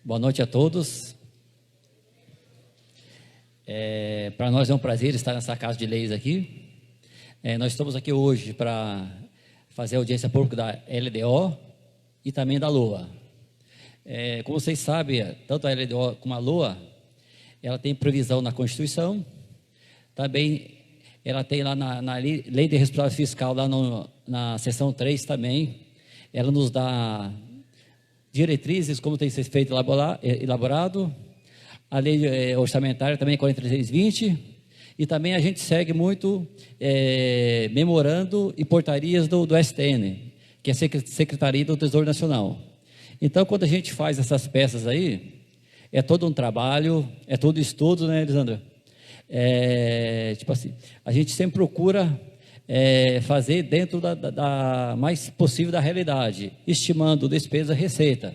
Boa noite a todos. Para nós é um prazer estar nessa Casa de Leis aqui. Nós estamos aqui hoje para fazer a audiência pública da LDO e também da LOA. Como vocês sabem, tanto a LDO como a LOA, ela tem previsão na Constituição, também ela tem lá na Lei de Responsabilidade Fiscal, lá na seção 3 também, ela nos dá diretrizes, como tem sido feito elaborado, a lei orçamentária também 4320, e também a gente segue muito memorando e portarias do STN, que é a Secretaria do Tesouro Nacional. Então, quando a gente faz essas peças aí, é todo um trabalho, é todo estudo, né, Elisandra? Tipo assim, a gente sempre procura fazer dentro da mais possível da realidade, estimando despesa e receita.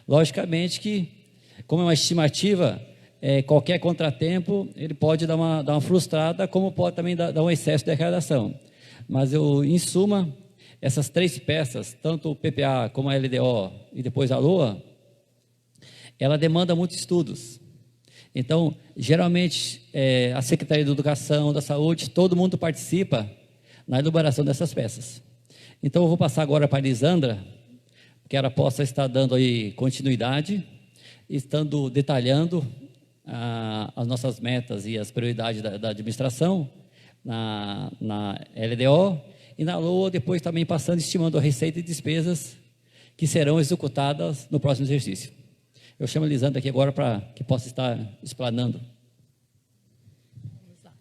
Logicamente que, como é uma estimativa, qualquer contratempo, ele pode dar uma frustrada, como pode também dar um excesso de arrecadação. Mas, em suma, essas três peças, tanto o PPA como a LDO e depois a LOA, ela demanda muitos estudos. Então, geralmente, a Secretaria da Educação, da Saúde, todo mundo participa na elaboração dessas peças. Então, eu vou passar agora para a Elisandra, que ela possa estar dando aí continuidade, estando detalhando as nossas metas e as prioridades da administração na LDO e na LOA, depois também passando, estimando a receita e despesas que serão executadas no próximo exercício. Eu chamo a Elisandra aqui agora para que possa estar explanando. Vamos lá.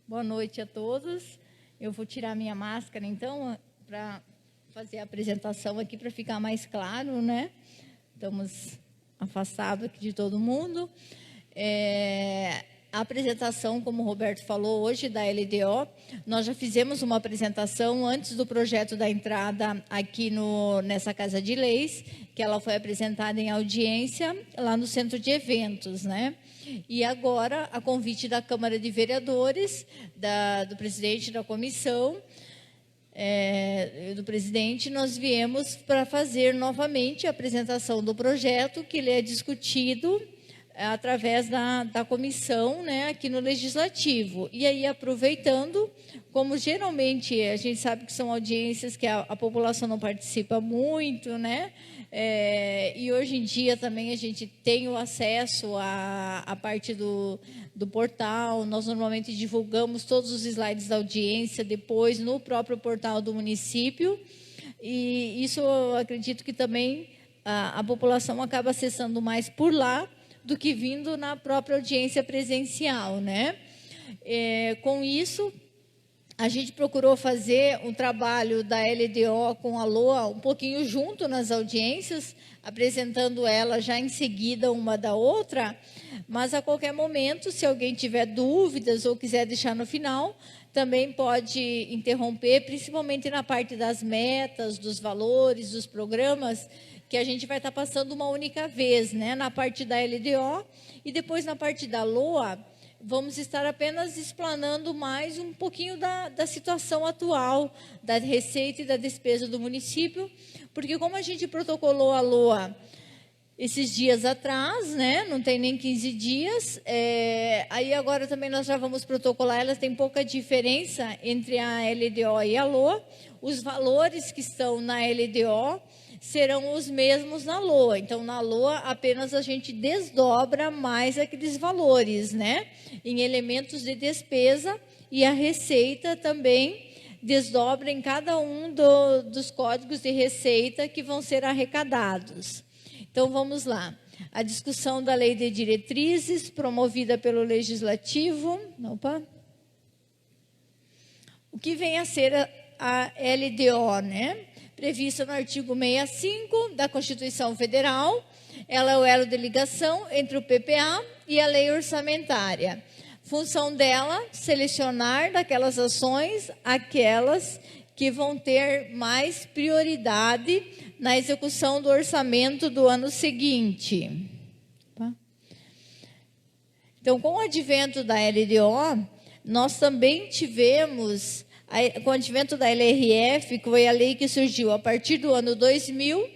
Boa noite a todos. Eu vou tirar minha máscara, então, para fazer a apresentação aqui, para ficar mais claro, né? Estamos afastados aqui de todo mundo. A apresentação, como o Roberto falou hoje, da LDO, nós já fizemos uma apresentação antes do projeto da entrada aqui nessa Casa de Leis, que ela foi apresentada em audiência lá no Centro de Eventos, né? E agora, a convite da Câmara de Vereadores, do presidente da comissão, do presidente, nós viemos para fazer novamente a apresentação do projeto, que ele é discutido através da comissão, né, aqui no Legislativo. E aí, aproveitando, como geralmente a gente sabe que são audiências que a população não participa muito, né, e hoje em dia também a gente tem o acesso à parte do portal, nós normalmente divulgamos todos os slides da audiência depois no próprio portal do município, e isso eu acredito que também a população acaba acessando mais por lá, do que vindo na própria audiência presencial, né? Com isso, a gente procurou fazer um trabalho da LDO com a LOA um pouquinho junto nas audiências, apresentando ela já em seguida uma da outra, mas a qualquer momento, se alguém tiver dúvidas ou quiser deixar no final, também pode interromper, principalmente na parte das metas, dos valores, dos programas, que a gente vai estar passando uma única vez, né, na parte da LDO, e depois na parte da LOA, vamos estar apenas explanando mais um pouquinho da situação atual, da receita e da despesa do município, porque como a gente protocolou a LOA esses dias atrás, né, não tem nem 15 dias, aí agora também nós já vamos protocolar, elas têm pouca diferença entre a LDO e a LOA, os valores que estão na LDO serão os mesmos na LOA. Então, na LOA, apenas a gente desdobra mais aqueles valores, né? Em elementos de despesa, e a receita também desdobra em cada um dos códigos de receita que vão ser arrecadados. Então, vamos lá. A discussão da Lei de Diretrizes, promovida pelo Legislativo. Opa! O que vem a ser a LDO, né? Prevista no artigo 65 da Constituição Federal, ela é o elo de ligação entre o PPA e a lei orçamentária. Função dela, selecionar daquelas ações aquelas que vão ter mais prioridade na execução do orçamento do ano seguinte. Então, com o advento da LDO, nós também tivemos, com o advento da LRF, que foi a lei que surgiu a partir do ano 2000,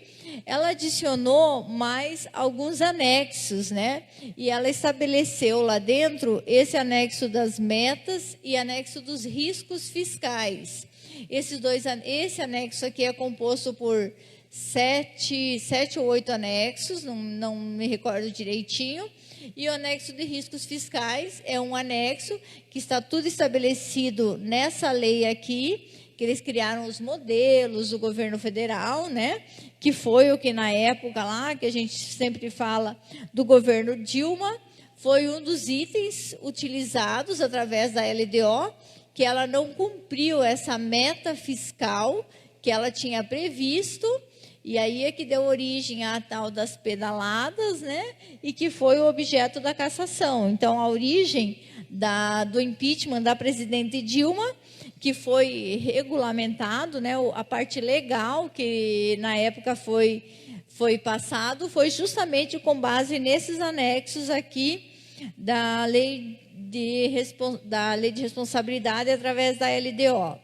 ela adicionou mais alguns anexos, né? E ela estabeleceu lá dentro esse anexo das metas e anexo dos riscos fiscais. Esse anexo aqui é composto por sete ou 8 anexos, não me recordo direitinho. E o anexo de riscos fiscais é um anexo que está tudo estabelecido nessa lei aqui, que eles criaram os modelos do governo federal, né? Que foi o que na época lá, que a gente sempre fala do governo Dilma, foi um dos itens utilizados através da LDO, que ela não cumpriu essa meta fiscal que ela tinha previsto, e aí é que deu origem à tal das pedaladas, né? E que foi o objeto da cassação. Então, a origem do impeachment da presidente Dilma, que foi regulamentado, né? A parte legal que na época foi passado, foi justamente com base nesses anexos aqui da lei de responsabilidade através da LDO.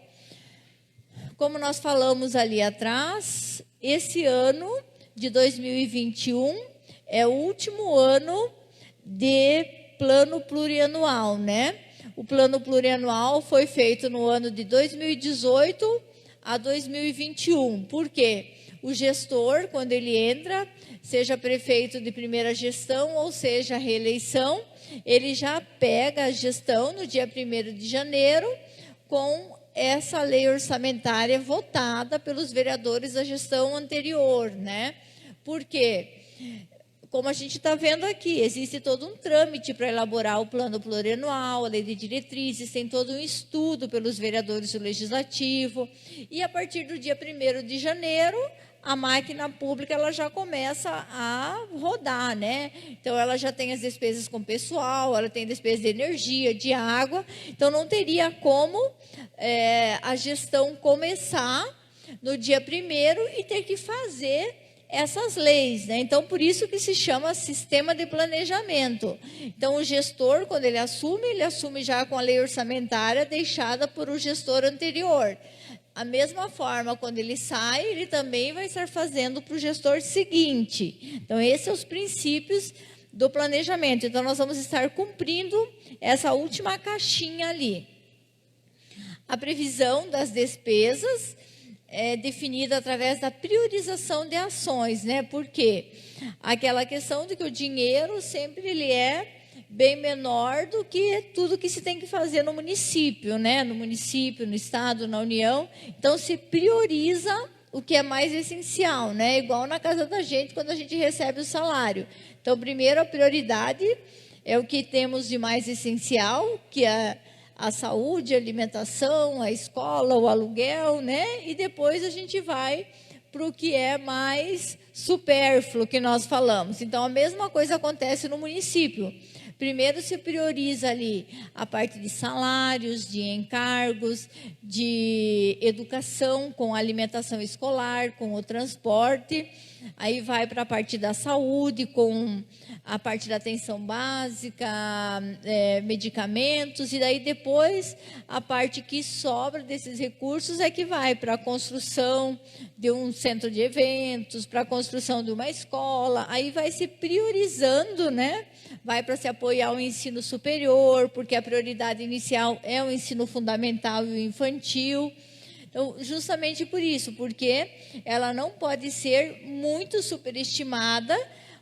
Como nós falamos ali atrás, esse ano de 2021 é o último ano de plano plurianual, né? O plano plurianual foi feito no ano de 2018 a 2021. Por quê? O gestor, quando ele entra, seja prefeito de primeira gestão ou seja reeleição, ele já pega a gestão no dia 1º de janeiro com essa lei orçamentária votada pelos vereadores da gestão anterior, né? Porque, como a gente está vendo aqui, existe todo um trâmite para elaborar o plano plurianual, a lei de diretrizes, tem todo um estudo pelos vereadores do Legislativo, e a partir do dia 1º de janeiro, a máquina pública ela já começa a rodar, né? Então, ela já tem as despesas com pessoal, ela tem despesas de energia, de água, então não teria como a gestão começar no dia 1º e ter que fazer essas leis, né? Então, por isso que se chama sistema de planejamento. Então, o gestor, quando ele assume já com a lei orçamentária deixada por o gestor anterior. A mesma forma, quando ele sai, ele também vai estar fazendo para o gestor seguinte. Então, esses são os princípios do planejamento. Então, nós vamos estar cumprindo essa última caixinha ali. A previsão das despesas é definida através da priorização de ações, né? Porque aquela questão de que o dinheiro sempre ele é bem menor do que tudo que se tem que fazer no município, né? No município, no estado, na União. Então, se prioriza o que é mais essencial, né? Igual na casa da gente, quando a gente recebe o salário. Então, primeiro, a prioridade é o que temos de mais essencial, que é a saúde, a alimentação, a escola, o aluguel, né? E depois a gente vai para o que é mais supérfluo, que nós falamos. Então, a mesma coisa acontece no município. Primeiro se prioriza ali a parte de salários, de encargos, de educação com a alimentação escolar, com o transporte. Aí vai para a parte da saúde, com a parte da atenção básica, medicamentos. E daí depois a parte que sobra desses recursos é que vai para a construção de um centro de eventos, para a construção de uma escola. Aí vai se priorizando, né? Vai para se apoiar o ensino superior, porque a prioridade inicial é o ensino fundamental e o infantil. Então, justamente por isso, porque ela não pode ser muito superestimada,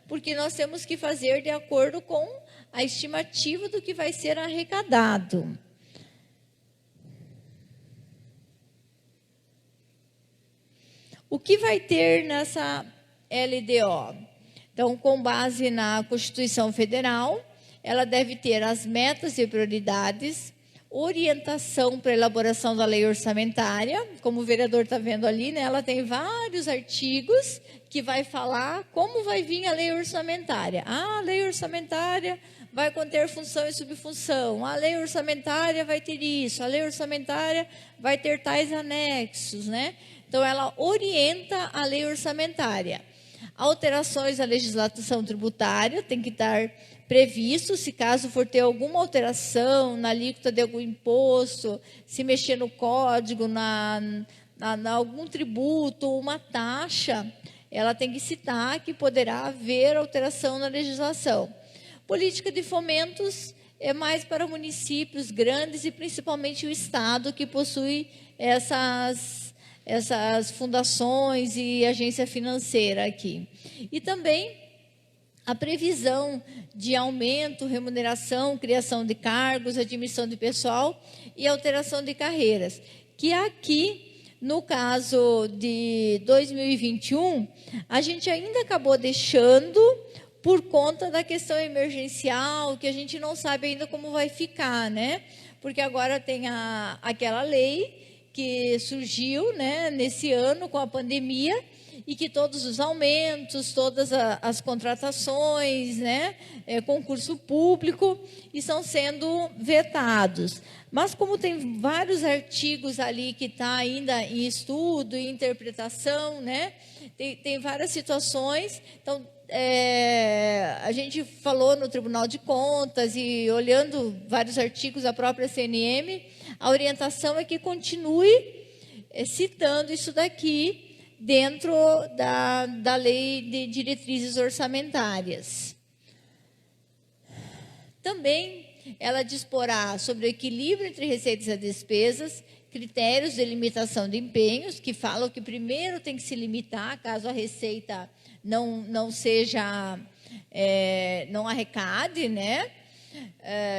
porque nós temos que fazer de acordo com a estimativa do que vai ser arrecadado. O que vai ter nessa LDO? Então, com base na Constituição Federal, ela deve ter as metas e prioridades, orientação para a elaboração da lei orçamentária, como o vereador está vendo ali, né? Ela tem vários artigos que vai falar como vai vir a lei orçamentária. A lei orçamentária vai conter função e subfunção, a lei orçamentária vai ter isso, a lei orçamentária vai ter tais anexos, né? Então, ela orienta a lei orçamentária. Alterações à legislação tributária tem que estar previsto, se caso for ter alguma alteração na alíquota de algum imposto, se mexer no código, na algum tributo, uma taxa, ela tem que citar que poderá haver alteração na legislação. Política de fomentos é mais para municípios grandes e principalmente o Estado, que possui essas fundações e agência financeira aqui. E também a previsão de aumento, remuneração, criação de cargos, admissão de pessoal e alteração de carreiras, que aqui, no caso de 2021, a gente ainda acabou deixando por conta da questão emergencial, que a gente não sabe ainda como vai ficar, né? Porque agora tem aquela lei que surgiu, né, nesse ano com a pandemia, e que todos os aumentos, todas as contratações, né, concurso público, estão sendo vetados. Mas como tem vários artigos ali que está ainda em estudo e interpretação, né, tem várias situações, então a gente falou no Tribunal de Contas e olhando vários artigos da própria CNM, a orientação é que continue citando isso daqui dentro da lei de diretrizes orçamentárias. Também ela disporá sobre o equilíbrio entre receitas e despesas, critérios de limitação de empenhos, que falam que primeiro tem que se limitar, caso a receita não seja, não arrecade, né?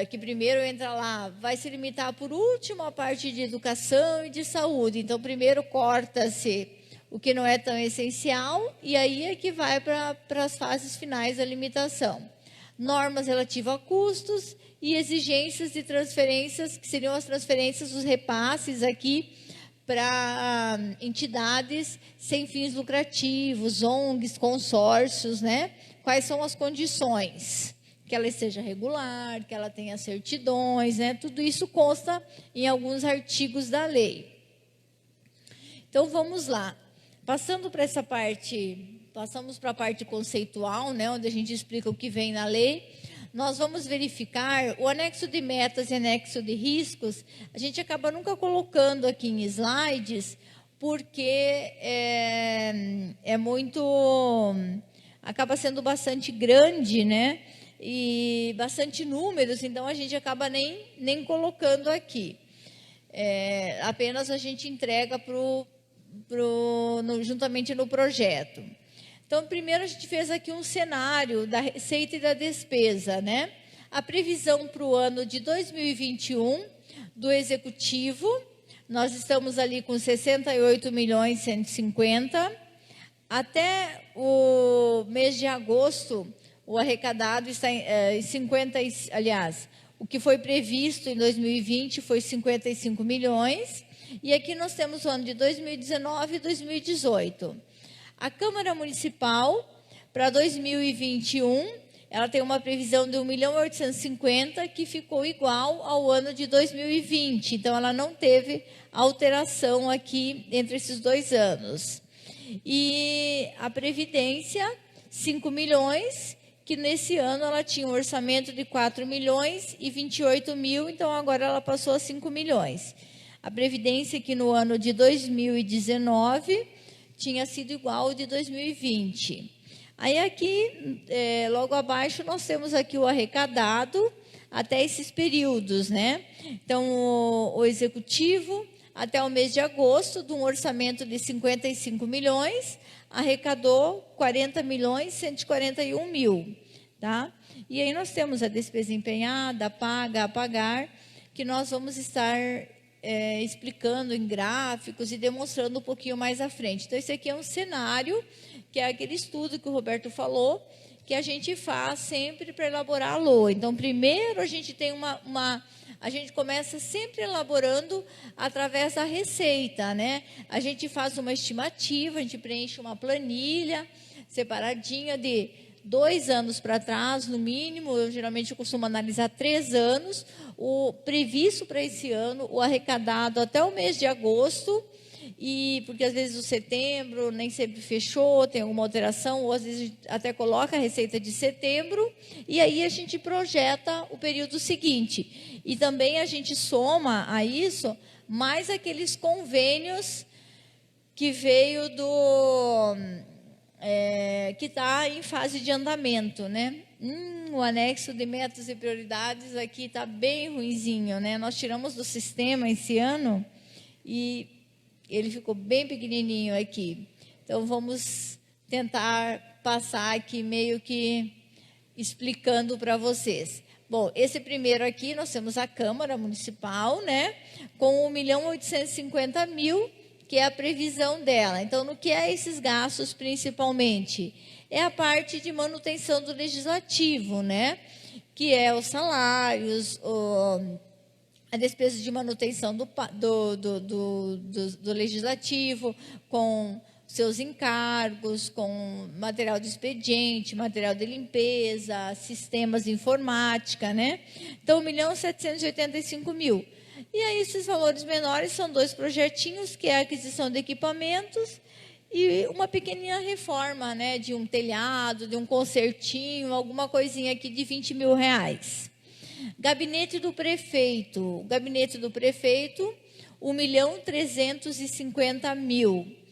Que primeiro entra lá, vai se limitar por último a parte de educação e de saúde. Então, primeiro corta-se o que não é tão essencial, e aí é que vai para as fases finais da limitação. Normas relativas a custos e exigências de transferências, que seriam as transferências dos repasses aqui para entidades sem fins lucrativos, ONGs, consórcios, né? Quais são as condições? Que ela seja regular, que ela tenha certidões, né? Tudo isso consta em alguns artigos da lei. Então, vamos lá. Passando para essa parte, passamos para a parte conceitual, né? Onde a gente explica o que vem na lei. Nós vamos verificar o anexo de metas e anexo de riscos. A gente acaba nunca colocando aqui em slides, porque acaba sendo bastante grande, né? E bastante números, então a gente acaba nem colocando aqui. Apenas a gente entrega juntamente no projeto. Então, primeiro a gente fez aqui um cenário da receita e da despesa, né? A previsão para o ano de 2021 do Executivo, nós estamos ali com 68.150.000. Até o mês de agosto, o arrecadado está em 50, aliás, o que foi previsto em 2020 foi 55 milhões, e aqui nós temos o ano de 2019 e 2018. A Câmara Municipal, para 2021, ela tem uma previsão de 1.850.000, que ficou igual ao ano de 2020, então ela não teve alteração aqui entre esses 2 anos. E a Previdência, 5 milhões, que nesse ano ela tinha um orçamento de 4.028.000, então agora ela passou a 5 milhões. A Previdência, que no ano de 2019 tinha sido igual ao de 2020. Aí aqui, logo abaixo, nós temos aqui o arrecadado até esses períodos, né? Então, o Executivo, até o mês de agosto, de um orçamento de 55 milhões, arrecadou 40.141.000, tá? E aí nós temos a despesa empenhada, a paga, a pagar, que nós vamos estar explicando em gráficos e demonstrando um pouquinho mais à frente. Então, esse aqui é um cenário, que é aquele estudo que o Roberto falou, que a gente faz sempre para elaborar a LOA. Então, primeiro a gente tem a gente começa sempre elaborando através da receita, né? A gente faz uma estimativa, a gente preenche uma planilha separadinha de 2 anos para trás, no mínimo. Eu geralmente costumo analisar 3 anos, o previsto para esse ano, o arrecadado até o mês de agosto, e porque às vezes o setembro nem sempre fechou, tem alguma alteração, ou às vezes até coloca a receita de setembro, e aí a gente projeta o período seguinte. E também a gente soma a isso mais aqueles convênios que veio que está em fase de andamento, né? O anexo de metas e prioridades aqui está bem ruinzinho, né? Nós tiramos do sistema esse ano e ele ficou bem pequenininho aqui. Então, vamos tentar passar aqui meio que explicando para vocês. Bom, esse primeiro aqui, nós temos a Câmara Municipal, né? Com 1.850.000, que é a previsão dela. Então, no que é esses gastos, principalmente? É a parte de manutenção do legislativo, né? Que é os salários, a despesa de manutenção do legislativo, com seus encargos, com material de expediente, material de limpeza, sistemas de informática, né? Então, 1.785.000. E aí, esses valores menores são 2 projetinhos, que é a aquisição de equipamentos e uma pequenina reforma, né? De um telhado, de um concertinho, alguma coisinha aqui de R$20.000. Gabinete do prefeito. O gabinete do prefeito, 1.350.000.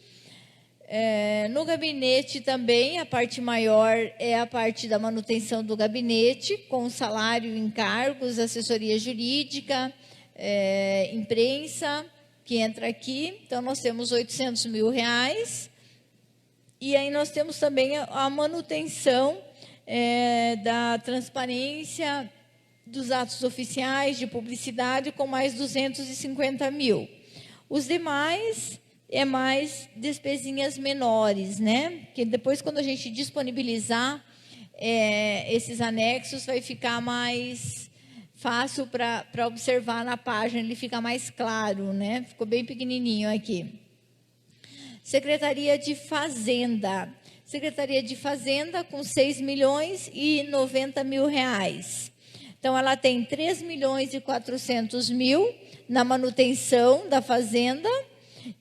No gabinete também, a parte maior é a parte da manutenção do gabinete, com salário, encargos, assessoria jurídica, imprensa, que entra aqui. Então, nós temos R$800.000. E aí nós temos também a manutenção da transparência dos atos oficiais de publicidade, com mais R$250.000. Os demais é mais despesinhas menores, né? Que depois, quando a gente disponibilizar esses anexos, vai ficar mais fácil para observar na página, ele fica mais claro, né? Ficou bem pequenininho aqui. Secretaria de Fazenda. Secretaria de Fazenda com R$6.090.000. Então, ela tem R$3.400.000 na manutenção da fazenda,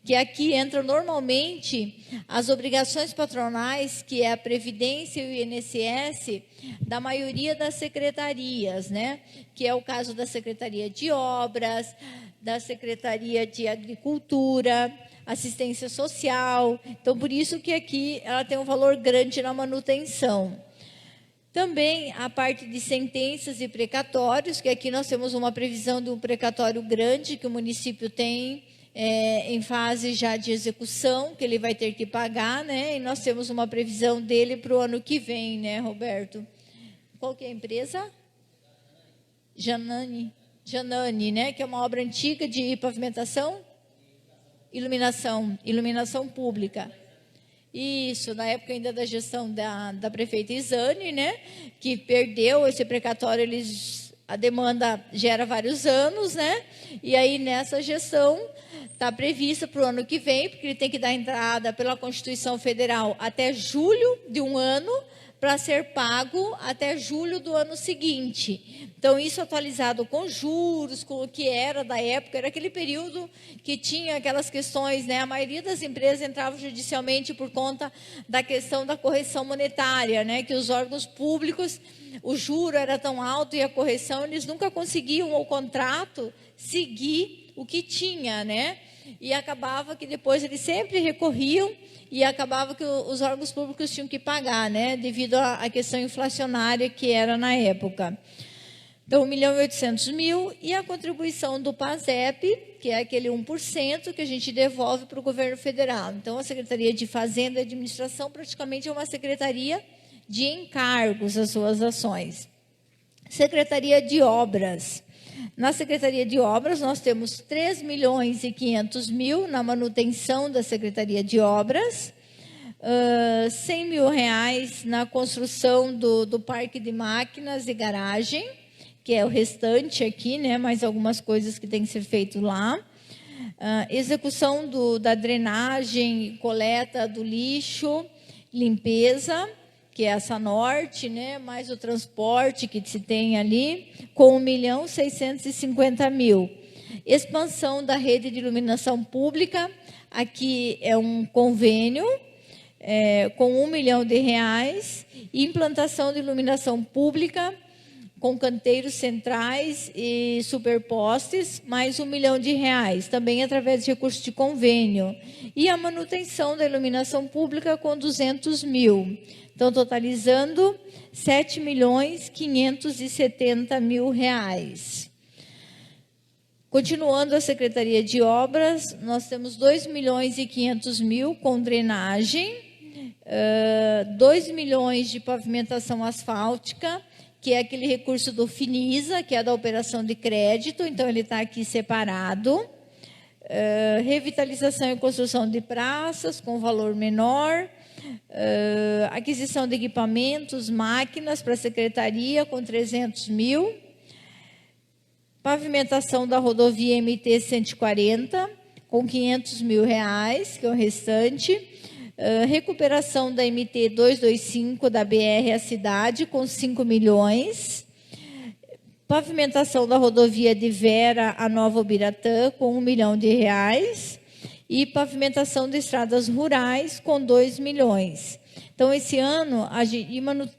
que aqui entram normalmente as obrigações patronais, que é a Previdência e o INSS, da maioria das secretarias, né? Que é o caso da Secretaria de Obras, da Secretaria de Agricultura, Assistência Social. Então, por isso que aqui ela tem um valor grande na manutenção. Também a parte de sentenças e precatórios, que aqui nós temos uma previsão de um precatório grande que o município tem em fase já de execução, que ele vai ter que pagar, né? E nós temos uma previsão dele para o ano que vem, né, Roberto? Qual que é a empresa? Janani, né? Que é uma obra antiga de pavimentação? Iluminação pública. Isso, na época ainda da gestão da prefeita Isane, né? Que perdeu esse precatório, a demanda gera vários anos, né? E aí, nessa gestão, está prevista para o ano que vem, porque ele tem que dar entrada pela Constituição Federal até julho de um ano, para ser pago até julho do ano seguinte. Então, isso atualizado com juros, com o que era da época, era aquele período que tinha aquelas questões, né? A maioria das empresas entravam judicialmente por conta da questão da correção monetária, né? Que os órgãos públicos, o juro era tão alto e a correção, eles nunca conseguiam, o contrato, seguir o que tinha, né? E acabava que depois eles sempre recorriam e acabava que os órgãos públicos tinham que pagar, né? Devido à questão inflacionária que era na época. Então, 1.800.000 e a contribuição do PASEP, que é aquele 1% que a gente devolve para o governo federal. Então, a Secretaria de Fazenda e Administração praticamente é uma secretaria de encargos às suas ações. Secretaria de Obras. Na Secretaria de Obras, nós temos R$3.500.000 na manutenção da Secretaria de Obras, R$100.000 na construção do parque de máquinas e garagem, que é o restante aqui, né? Mais algumas coisas que tem que ser feito lá. Execução da drenagem, coleta do lixo, limpeza, que é essa norte, né, mais o transporte que se tem ali, com R$1.650.000. Expansão da rede de iluminação pública, aqui é um convênio com R$1 milhão. Implantação de iluminação pública com canteiros centrais e superpostes, mais R$ 1 milhão, também através de recursos de convênio. E a manutenção da iluminação pública com 200 mil. Então, totalizando R$ 7.570.000. Continuando a Secretaria de Obras, nós temos R$ 2.500.000 com drenagem, 2 milhões de pavimentação asfáltica, que é aquele recurso do Finisa, que é da operação de crédito, então ele está aqui separado. Revitalização e construção de praças com valor menor. Aquisição de equipamentos, máquinas para a secretaria com 300 mil. Pavimentação da rodovia MT 140 com 500 mil reais, que é o restante. Recuperação da MT 225 da BR à cidade com 5 milhões. Pavimentação da rodovia de Vera a Nova Ubiratã com R$ 1 milhão. E pavimentação de estradas rurais com 2 milhões. Então, esse ano,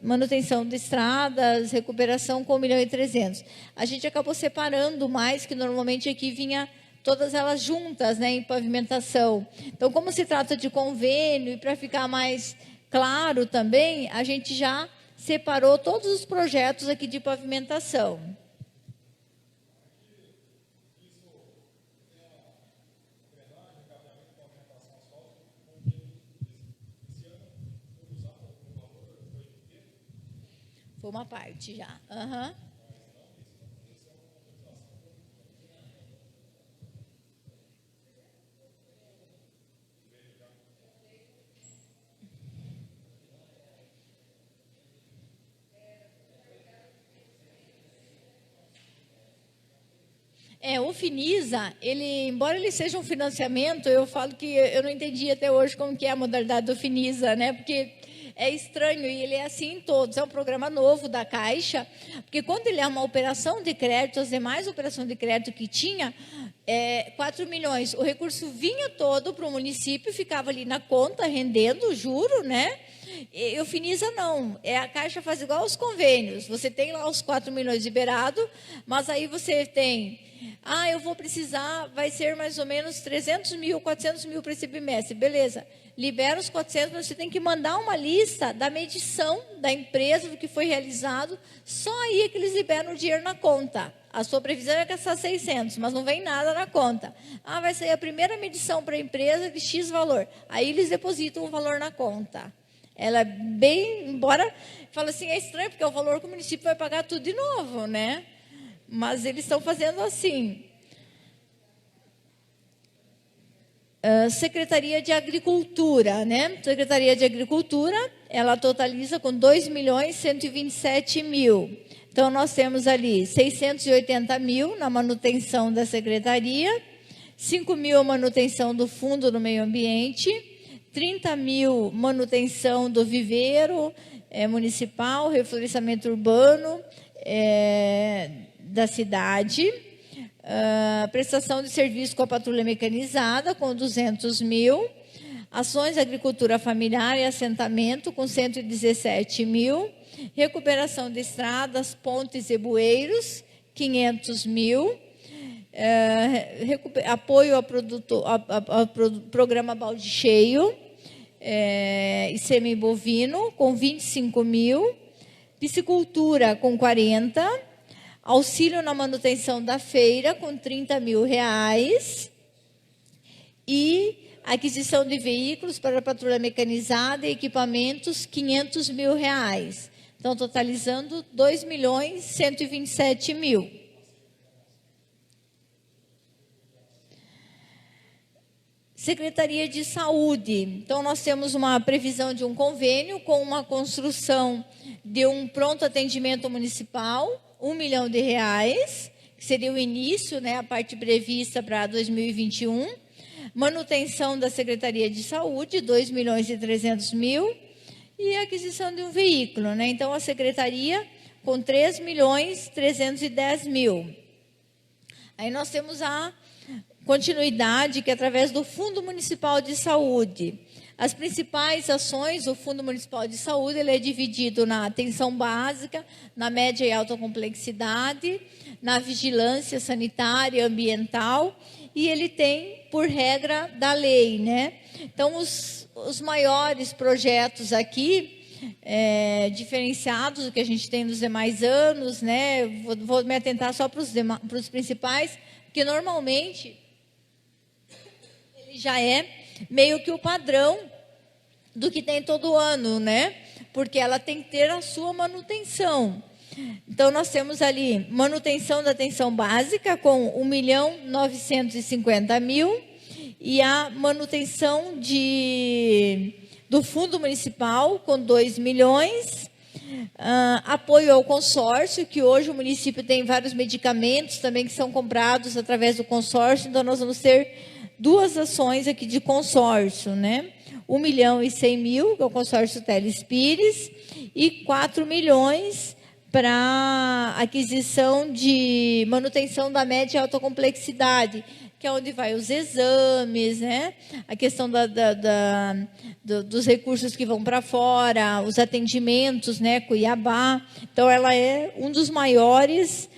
manutenção de estradas, recuperação com 1.300.000. A gente acabou separando mais, que normalmente aqui vinha todas elas juntas, né, em pavimentação. Então, como se trata de convênio, e para ficar mais claro também, a gente já separou todos os projetos aqui de pavimentação. Foi uma parte já. Uhum. O Finisa, embora ele seja um financiamento, eu falo que eu não entendi até hoje como que é a modalidade do Finisa, né? Porque é estranho e ele é assim em todos. É um programa novo da Caixa, porque quando ele é uma operação de crédito, as demais operações de crédito que tinha, 4 milhões, o recurso vinha todo para o município, ficava ali na conta, rendendo o juro, né? E o Finisa não, a Caixa faz igual aos convênios, você tem lá os 4 milhões liberados, mas aí você tem, eu vou precisar, vai ser mais ou menos 300 mil, 400 mil para esse bimestre, beleza, libera os 400, mas você tem que mandar uma lista da medição da empresa, do que foi realizado, só aí é que eles liberam o dinheiro na conta. A sua previsão é gastar 600, mas não vem nada na conta. Vai sair a primeira medição para a empresa de X valor, aí eles depositam o valor na conta. Ela é bem, embora, fala assim, é estranho, porque é o valor que o município vai pagar tudo de novo, né? Mas eles estão fazendo assim. Secretaria de Agricultura, né? Secretaria de Agricultura, ela totaliza com 2.127.000. Então, nós temos ali 680 mil na manutenção da secretaria, 5 mil a manutenção do Fundo do Meio Ambiente, 30 mil manutenção do viveiro municipal, reflorestamento urbano da cidade, prestação de serviço com a patrulha mecanizada, com 200 mil, ações de agricultura familiar e assentamento, com 117 mil, recuperação de estradas, pontes e bueiros, 500 mil, apoio ao programa Balde Cheio e semi-bovino, com 25 mil, piscicultura com 40, auxílio na manutenção da feira, com 30 mil reais, e aquisição de veículos para a patrulha mecanizada e equipamentos, 500 mil reais. Então, totalizando 2.127.000. Secretaria de Saúde. Então, nós temos uma previsão de um convênio com uma construção de um pronto atendimento municipal, R$ 1 milhão, que seria o início, né, a parte prevista para 2021. Manutenção da Secretaria de Saúde, 2.300.000. E a aquisição de um veículo, né? Então, a secretaria com 3.310.000. Aí nós temos a continuidade, que é através do Fundo Municipal de Saúde. As principais ações, o Fundo Municipal de Saúde, ele é dividido na atenção básica, na média e alta complexidade, na vigilância sanitária e ambiental, e ele tem por regra da lei, né? Então, os maiores projetos aqui, diferenciados do que a gente tem nos demais anos, né? Vou me atentar só para os principais, porque normalmente ele já é meio que o padrão do que tem todo ano, né? Porque ela tem que ter a sua manutenção. Então, nós temos ali manutenção da atenção básica com 1.950.000 e a manutenção do Fundo Municipal com 2 milhões, apoio ao consórcio, que hoje o município tem vários medicamentos também que são comprados através do consórcio, então nós vamos ter 2 ações aqui de consórcio, né? 1.100.000, que é o consórcio Teles Pires, e 4 milhões para aquisição de manutenção da média e alta complexidade, que é onde vai os exames, né? A questão dos recursos que vão para fora, os atendimentos, né? Cuiabá. Então, ela é um dos maiores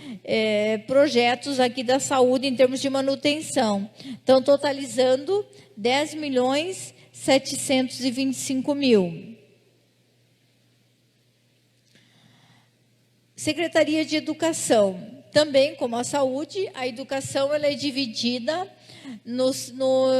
projetos aqui da saúde em termos de manutenção. Então, totalizando 10.725.000. Secretaria de Educação. Também, como a saúde, a educação ela é dividida no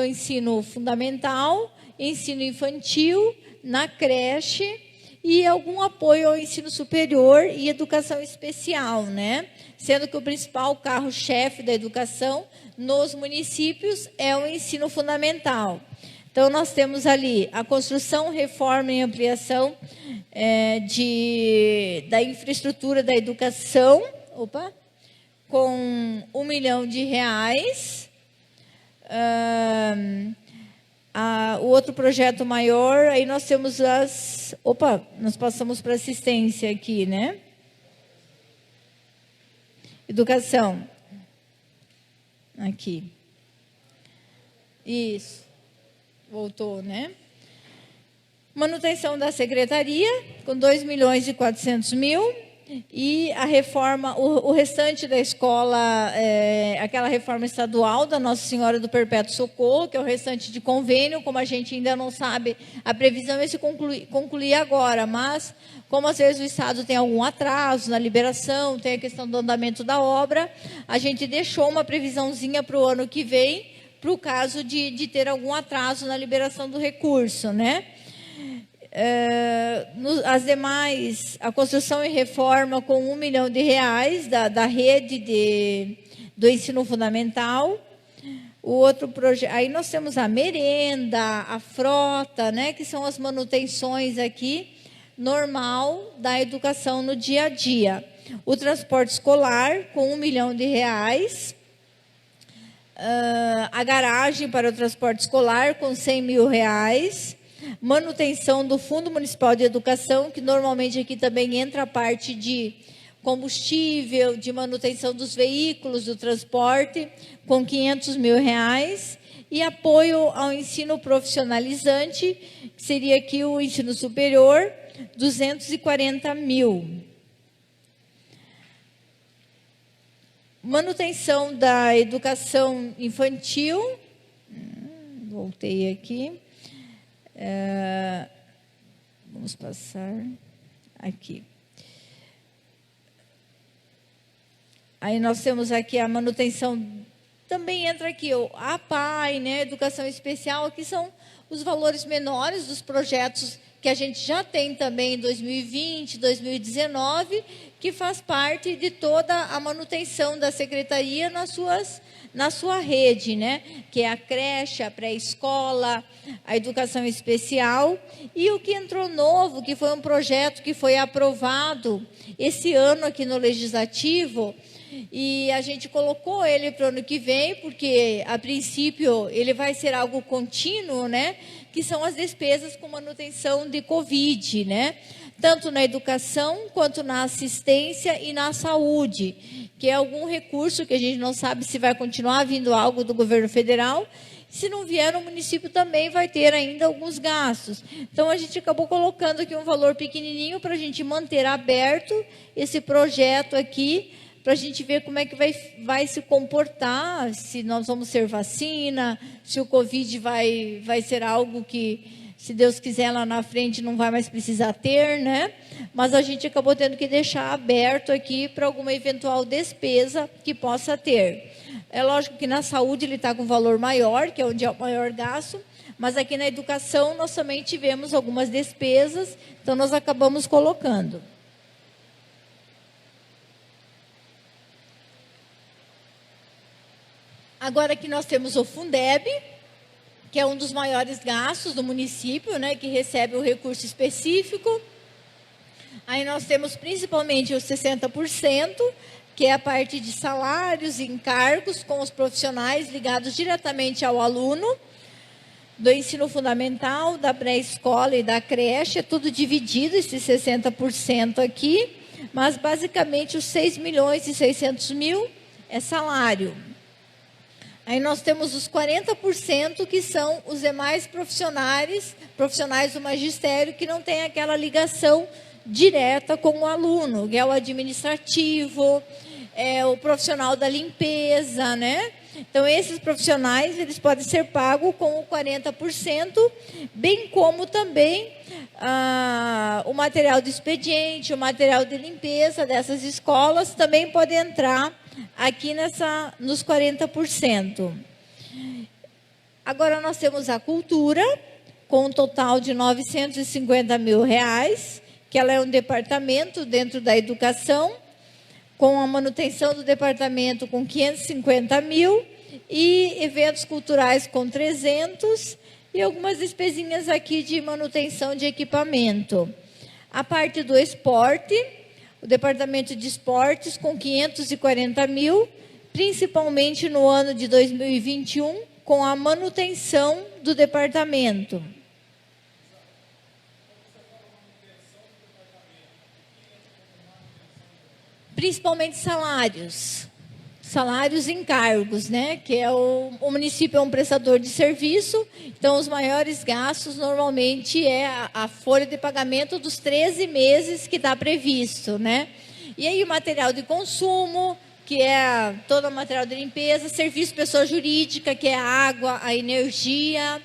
ensino fundamental, ensino infantil, na creche e algum apoio ao ensino superior e educação especial, né? Sendo que o principal carro-chefe da educação nos municípios é o ensino fundamental. Então, nós temos ali a construção, reforma e ampliação da infraestrutura da educação, com R$1 milhão. O outro projeto maior, aí nós temos nós passamos para assistência aqui, né? Educação. Aqui. Isso. Voltou, né? Manutenção da secretaria, com R$2.400.000. E a reforma, o restante da escola, aquela reforma estadual da Nossa Senhora do Perpétuo Socorro, que é o restante de convênio, como a gente ainda não sabe, a previsão é se concluir agora, mas como às vezes o Estado tem algum atraso na liberação, tem a questão do andamento da obra, a gente deixou uma previsãozinha para o ano que vem, para o caso de ter algum atraso na liberação do recurso, né? As demais, a construção e reforma com R$1 milhão da rede do ensino fundamental. O outro projeto, aí nós temos a merenda, a frota, né, que são as manutenções aqui normal da educação no dia a dia. O transporte escolar com R$1 milhão. A garagem para o transporte escolar com R$100 mil. Manutenção do Fundo Municipal de Educação, que normalmente aqui também entra a parte de combustível, de manutenção dos veículos, do transporte, com R$500 mil. E apoio ao ensino profissionalizante, que seria aqui o ensino superior, R$240 mil. Manutenção da educação infantil, voltei aqui. Vamos passar aqui. Aí nós temos aqui a manutenção, também entra aqui a APAE, né, educação especial, que são os valores menores dos projetos que a gente já tem também em 2020, 2019, que faz parte de toda a manutenção da secretaria na sua rede, né? Que é a creche, a pré-escola, a educação especial. E o que entrou novo, que foi um projeto que foi aprovado esse ano aqui no Legislativo, e a gente colocou ele para o ano que vem, porque, a princípio, ele vai ser algo contínuo, né? Que são as despesas com manutenção de Covid, né? Tanto na educação, quanto na assistência e na saúde, que é algum recurso que a gente não sabe se vai continuar vindo algo do governo federal, Se não vier, o município também vai ter ainda alguns gastos. Então, a gente acabou colocando aqui um valor pequenininho para a gente manter aberto esse projeto aqui, para a gente ver como é que vai se comportar, se nós vamos ser vacina, se o Covid vai ser algo que, se Deus quiser, lá na frente não vai mais precisar ter, né? Mas a gente acabou tendo que deixar aberto aqui para alguma eventual despesa que possa ter. É lógico que na saúde ele está com valor maior, que é onde é o maior gasto, mas aqui na educação nós também tivemos algumas despesas, então nós acabamos colocando. Agora aqui nós temos o Fundeb, que é um dos maiores gastos do município, né, que recebe o recurso específico. Aí nós temos principalmente os 60%, que é a parte de salários e encargos com os profissionais ligados diretamente ao aluno, do ensino fundamental, da pré-escola e da creche, é tudo dividido, esses 60% aqui, mas basicamente os 6.600.000 é salário. Aí nós temos os 40% que são os demais profissionais do magistério, que não tem aquela ligação direta com o aluno, que é o administrativo, é o profissional da limpeza, né? Então, esses profissionais, eles podem ser pagos com o 40%, bem como também o material do expediente, o material de limpeza dessas escolas também pode entrar aqui nos 40%. Agora nós temos a cultura, com um total de R$950 mil, que ela é um departamento dentro da educação, com a manutenção do departamento com 550 mil, e eventos culturais com 300, e algumas despesinhas aqui de manutenção de equipamento. A parte do esporte, o departamento de esportes com 540 mil, principalmente no ano de 2021, com a manutenção do departamento. Principalmente salários e encargos, né? Que é o município é um prestador de serviço, então os maiores gastos normalmente é a folha de pagamento dos 13 meses que está previsto, né? E aí o material de consumo, que é todo o material de limpeza, serviço pessoa jurídica, que é a água, a energia,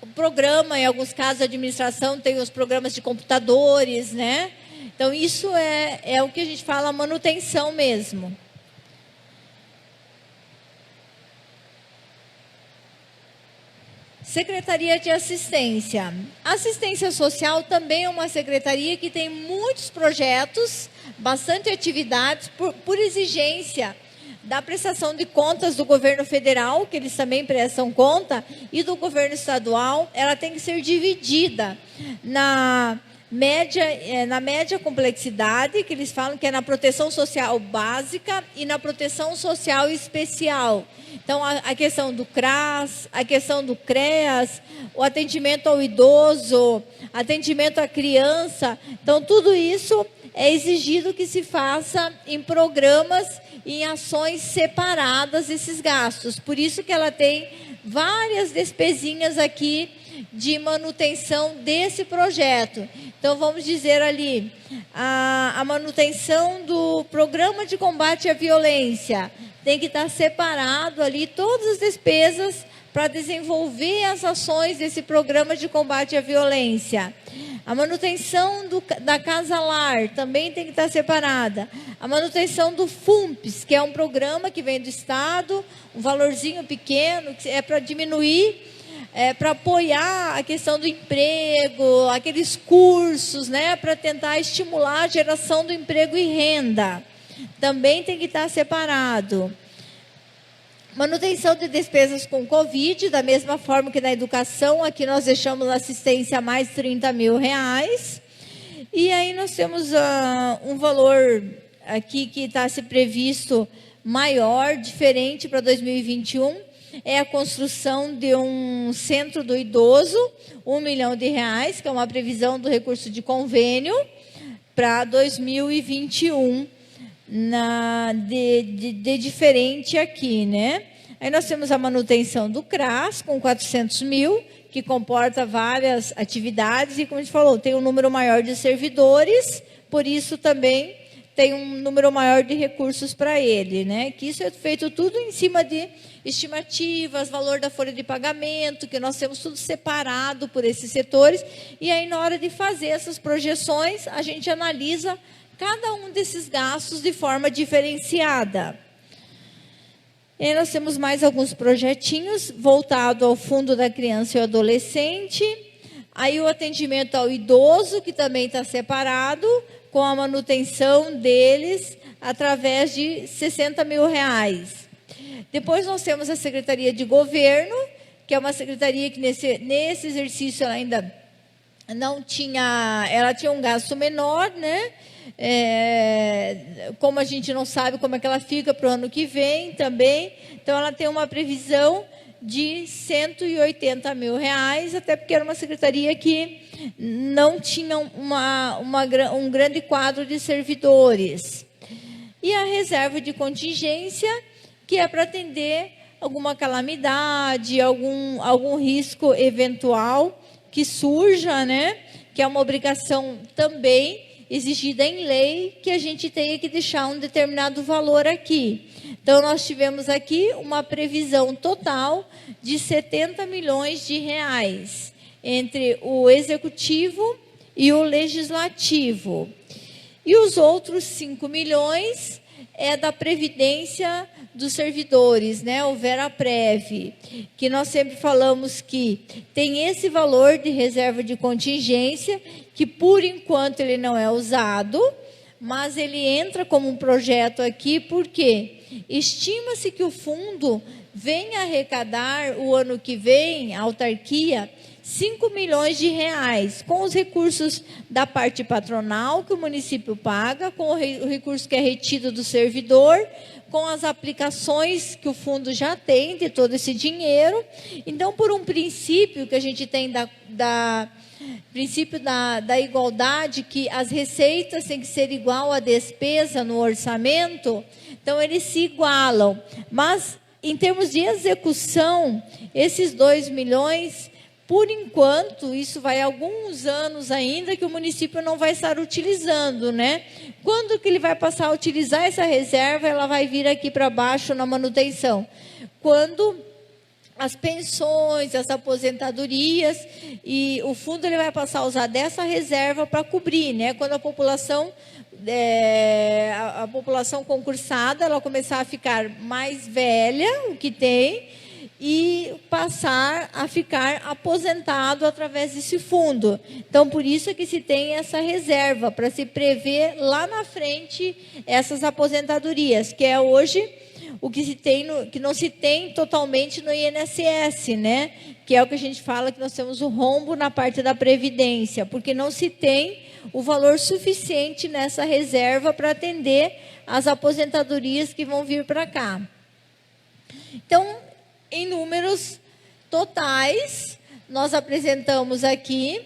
o programa, em alguns casos a administração tem os programas de computadores, né? Então, isso é o que a gente fala, manutenção mesmo. Secretaria de Assistência. Assistência Social também é uma secretaria que tem muitos projetos, bastante atividades, por exigência da prestação de contas do governo federal, que eles também prestam conta, e do governo estadual. Ela tem que ser dividida na média complexidade, que eles falam que é na proteção social básica e na proteção social especial. Então, a questão do CRAS, a questão do CREAS, o atendimento ao idoso, atendimento à criança. Então, tudo isso é exigido que se faça em programas, em ações separadas, esses gastos. Por isso que ela tem várias despesinhas aqui de manutenção desse projeto. Então, vamos dizer ali, a manutenção do programa de combate à violência, tem que estar separado ali todas as despesas para desenvolver as ações desse programa de combate à violência. A manutenção da Casa Lar também tem que estar separada. A manutenção do FUMPS, que é um programa que vem do Estado, um valorzinho pequeno, que é para diminuir, para apoiar a questão do emprego, aqueles cursos, né, para tentar estimular a geração do emprego e renda. Também tem que estar separado. Manutenção de despesas com Covid, da mesma forma que na educação, aqui nós deixamos assistência a mais R$30 mil. E aí nós temos um valor aqui que está se previsto maior, diferente para 2021, é a construção de um centro do idoso, R$1 milhão, que é uma previsão do recurso de convênio para 2021, de diferente aqui, né? Aí nós temos a manutenção do CRAS, com 400 mil, que comporta várias atividades, e como a gente falou, tem um número maior de servidores, por isso também tem um número maior de recursos para ele, né? Que isso é feito tudo em cima de estimativas, valor da folha de pagamento, que nós temos tudo separado por esses setores, e aí na hora de fazer essas projeções, a gente analisa cada um desses gastos de forma diferenciada. E aí nós temos mais alguns projetinhos voltados ao Fundo da Criança e Adolescente. Aí o atendimento ao idoso, que também está separado, com a manutenção deles através de 60 mil reais. Depois nós temos a Secretaria de Governo, que é uma secretaria que nesse exercício ela ainda não tinha, ela tinha um gasto menor, né? Como a gente não sabe como é que ela fica para o ano que vem também, então ela tem uma previsão de 180 mil reais, até porque era uma secretaria que não tinha um grande quadro de servidores. E a reserva de contingência, que é para atender alguma calamidade, algum risco eventual que surja, né? Que é uma obrigação também exigida em lei, que a gente tenha que deixar um determinado valor aqui. Então, nós tivemos aqui uma previsão total de 70 milhões de reais entre o Executivo e o Legislativo. E os outros 5 milhões é da Previdência dos servidores, né, o VeraPrev, que nós sempre falamos que tem esse valor de reserva de contingência, que por enquanto ele não é usado, mas ele entra como um projeto aqui, porque estima-se que o fundo venha arrecadar o ano que vem, a autarquia, 5 milhões de reais, com os recursos da parte patronal que o município paga, com o recurso que é retido do servidor, com as aplicações que o fundo já tem de todo esse dinheiro. Então, por um princípio que a gente tem princípio da igualdade, que as receitas têm que ser igual à despesa no orçamento, então eles se igualam. Mas, em termos de execução, esses 2 milhões... Por enquanto, isso vai alguns anos ainda que o município não vai estar utilizando, né? Quando que ele vai passar a utilizar essa reserva, ela vai vir aqui para baixo na manutenção. Quando as pensões, as aposentadorias, e o fundo ele vai passar a usar dessa reserva para cobrir, né? Quando a população concursada, ela começar a ficar mais velha, o que tem, e passar a ficar aposentado através desse fundo. Então, por isso é que se tem essa reserva, para se prever lá na frente essas aposentadorias, que é hoje o que se tem, que não se tem totalmente no INSS, né? Que é o que a gente fala que nós temos o rombo na parte da Previdência, porque não se tem o valor suficiente nessa reserva para atender as aposentadorias que vão vir para cá. Então, em números totais, nós apresentamos aqui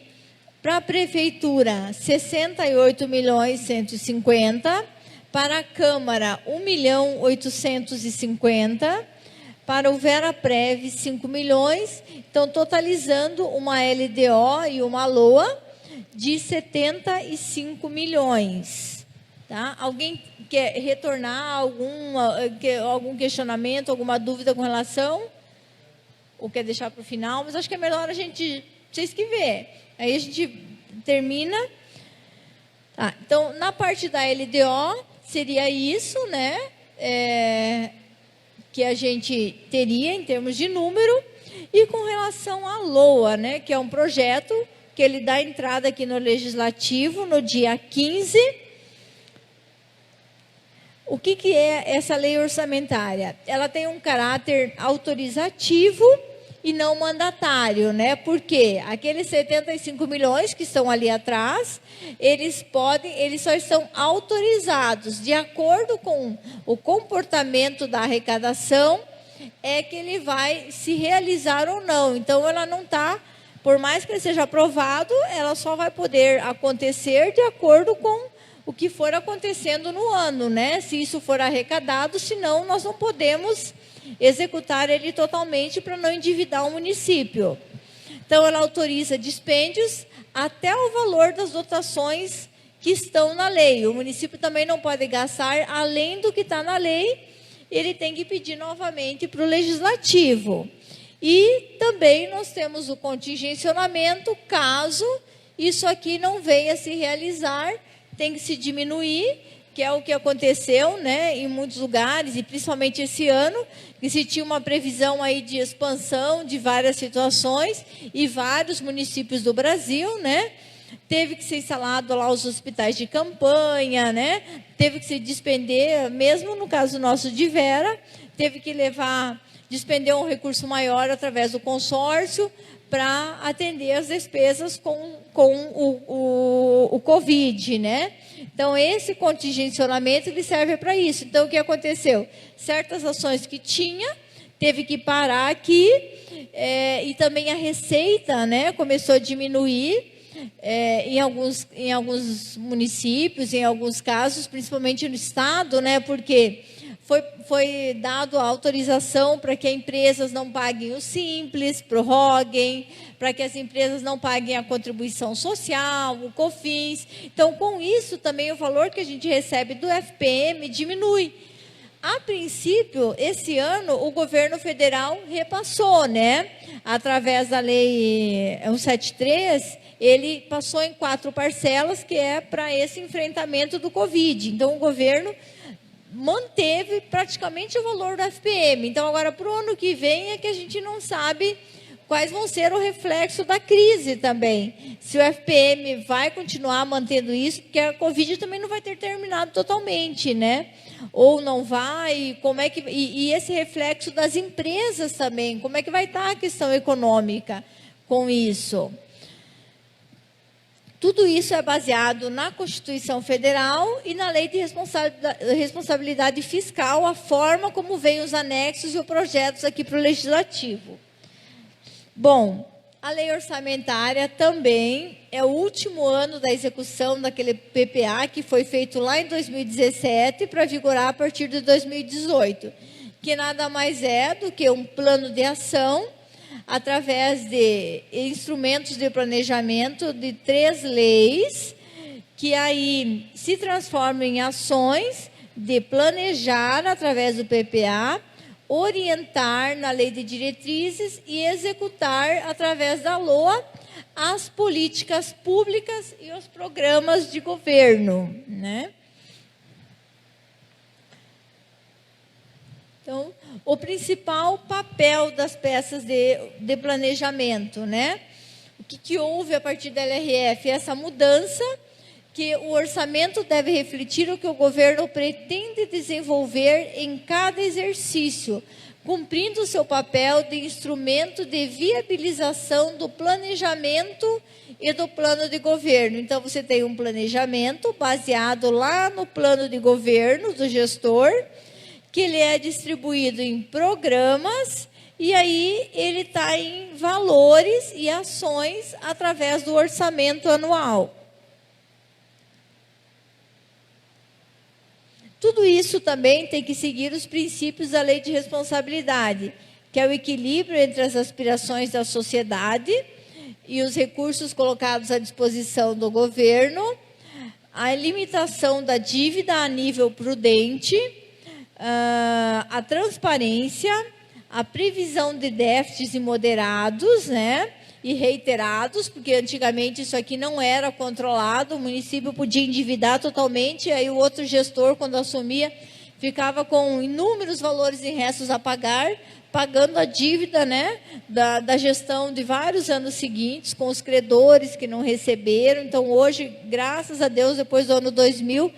para a Prefeitura 68.150.000, para a Câmara 1.850.000, para o VeraPrev 5 milhões, então totalizando uma LDO e uma LOA de 75 milhões. Tá? Alguém quer retornar algum questionamento, alguma dúvida com relação? Ou quer deixar para o final? Mas acho que é melhor a gente... Vocês que vê. Aí a gente termina. Tá, então, na parte da LDO, seria isso, né? Que a gente teria em termos de número. E com relação à LOA, né? Que é um projeto que ele dá entrada aqui no Legislativo no dia 15. O que é essa lei orçamentária? Ela tem um caráter autorizativo e não mandatário, né? Porque aqueles 75 milhões que estão ali atrás, eles só estão autorizados de acordo com o comportamento da arrecadação, é que ele vai se realizar ou não. Então, ela não está, por mais que ele seja aprovado, ela só vai poder acontecer de acordo com o que for acontecendo no ano, né? Se isso for arrecadado, senão nós não podemos executar ele totalmente para não endividar o município. Então, ela autoriza dispêndios até o valor das dotações que estão na lei. O município também não pode gastar além do que está na lei, ele tem que pedir novamente para o legislativo. E também nós temos o contingencionamento, caso isso aqui não venha a se realizar, tem que se diminuir, que é o que aconteceu, né, em muitos lugares, e principalmente esse ano, que se tinha uma previsão aí de expansão de várias situações, e vários municípios do Brasil, né, teve que ser instalado lá os hospitais de campanha, né, teve que se despender, mesmo no caso nosso de Vera, teve que despender um recurso maior através do consórcio para atender as despesas com o Covid, né? Então, esse contingencionamento ele serve para isso. Então, o que aconteceu? Certas ações que tinha, teve que parar aqui, e também a receita, né, começou a diminuir em alguns municípios, em alguns casos, principalmente no estado, né, porque foi dado a autorização para que as empresas não paguem o Simples, prorroguem, para que as empresas não paguem a contribuição social, o COFINS. Então, com isso, também o valor que a gente recebe do FPM diminui. A princípio, esse ano, o governo federal repassou, né? Através da Lei 173, ele passou em 4 parcelas, que é para esse enfrentamento do Covid. Então, o governo manteve praticamente o valor do FPM. Então, agora, para o ano que vem, é que a gente não sabe quais vão ser o reflexo da crise também. Se o FPM vai continuar mantendo isso, porque a Covid também não vai ter terminado totalmente, né? Ou não vai, como é que... E esse reflexo das empresas também, como é que vai estar a questão econômica com isso? Tudo isso é baseado na Constituição Federal e na Lei de Responsabilidade Fiscal, a forma como vêm os anexos e os projetos aqui para o Legislativo. Bom, a lei orçamentária também é o último ano da execução daquele PPA que foi feito lá em 2017 para vigorar a partir de 2018, que nada mais é do que um plano de ação através de instrumentos de planejamento de 3 leis, que aí se transformam em ações de planejar através do PPA, orientar na lei de diretrizes e executar através da LOA as políticas públicas e os programas de governo, né? Então, o principal papel das peças de planejamento, né? O que houve a partir da LRF? Essa mudança, que o orçamento deve refletir o que o governo pretende desenvolver em cada exercício, cumprindo o seu papel de instrumento de viabilização do planejamento e do plano de governo. Então, você tem um planejamento baseado lá no plano de governo do gestor, que ele é distribuído em programas, e aí ele está em valores e ações através do orçamento anual. Tudo isso também tem que seguir os princípios da lei de responsabilidade, que é o equilíbrio entre as aspirações da sociedade e os recursos colocados à disposição do governo, a limitação da dívida a nível prudente, a transparência, a previsão de déficits imoderados, né, e reiterados, porque antigamente isso aqui não era controlado, o município podia endividar totalmente, aí o outro gestor, quando assumia, ficava com inúmeros valores em restos a pagar, pagando a dívida, né, da gestão de vários anos seguintes, com os credores que não receberam. Então, hoje, graças a Deus, depois do ano 2000,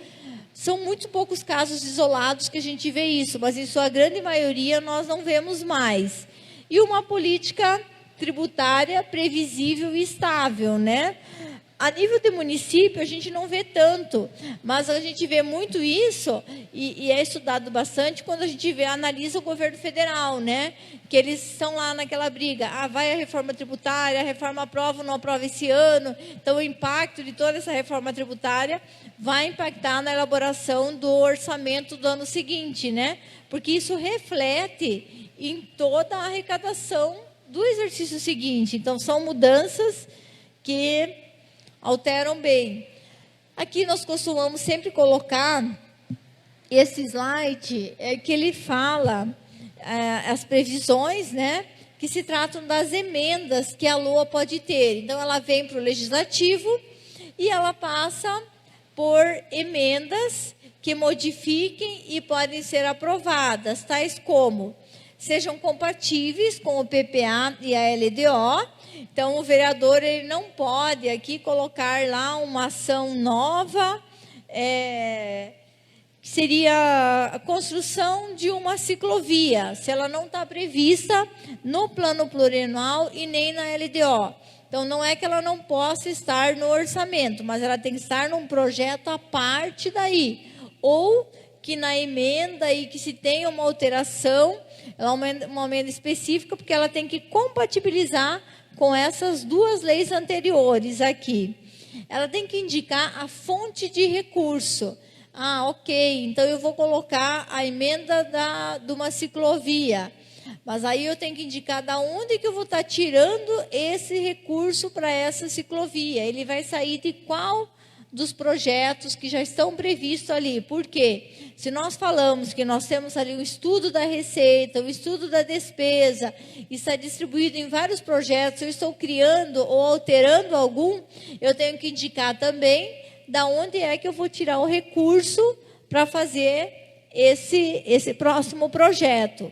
são muito poucos casos isolados que a gente vê isso, mas em sua grande maioria nós não vemos mais. E uma política tributária previsível e estável, né? A nível de município, a gente não vê tanto, mas a gente vê muito isso, e é estudado bastante quando a gente analisa o governo federal, né? Que eles estão lá naquela briga. Vai a reforma tributária, a reforma aprova ou não aprova esse ano. Então, o impacto de toda essa reforma tributária vai impactar na elaboração do orçamento do ano seguinte, né? Porque isso reflete em toda a arrecadação do exercício seguinte. Então, são mudanças que alteram bem. Aqui nós costumamos sempre colocar esse slide que ele fala as previsões, né, que se tratam das emendas que a LOA pode ter. Então, ela vem para o Legislativo e ela passa por emendas que modifiquem e podem ser aprovadas, tais como sejam compatíveis com o PPA e a LDO. Então, o vereador ele não pode aqui colocar lá uma ação nova, que seria a construção de uma ciclovia, se ela não está prevista no plano plurianual e nem na LDO. Então, não é que ela não possa estar no orçamento, mas ela tem que estar num projeto à parte daí. Ou que na emenda e que se tenha uma alteração, uma emenda específica, porque ela tem que compatibilizar com essas duas leis anteriores aqui. Ela tem que indicar a fonte de recurso. Ok, então eu vou colocar a emenda de uma ciclovia. Mas aí eu tenho que indicar de onde que eu vou estar tirando esse recurso para essa ciclovia. Ele vai sair de qual dos projetos que já estão previstos ali. Por quê? Se nós falamos que nós temos ali o estudo da receita, o estudo da despesa, está distribuído em vários projetos, eu estou criando ou alterando algum, eu tenho que indicar também da onde é que eu vou tirar o recurso para fazer esse próximo projeto.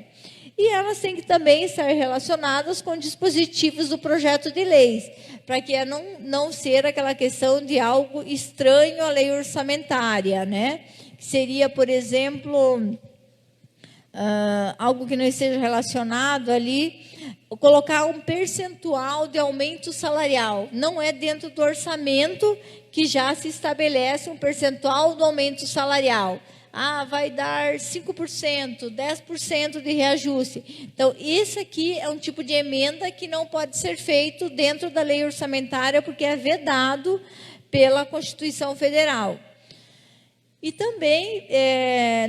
E elas têm que também estar relacionadas com dispositivos do projeto de leis, para que não ser aquela questão de algo estranho à lei orçamentária, né? Que seria, por exemplo, algo que não esteja relacionado ali, colocar um percentual de aumento salarial. Não é dentro do orçamento que já se estabelece um percentual do aumento salarial. Vai dar 5%, 10% de reajuste. Então, isso aqui é um tipo de emenda que não pode ser feito dentro da lei orçamentária, porque é vedado pela Constituição Federal. E também,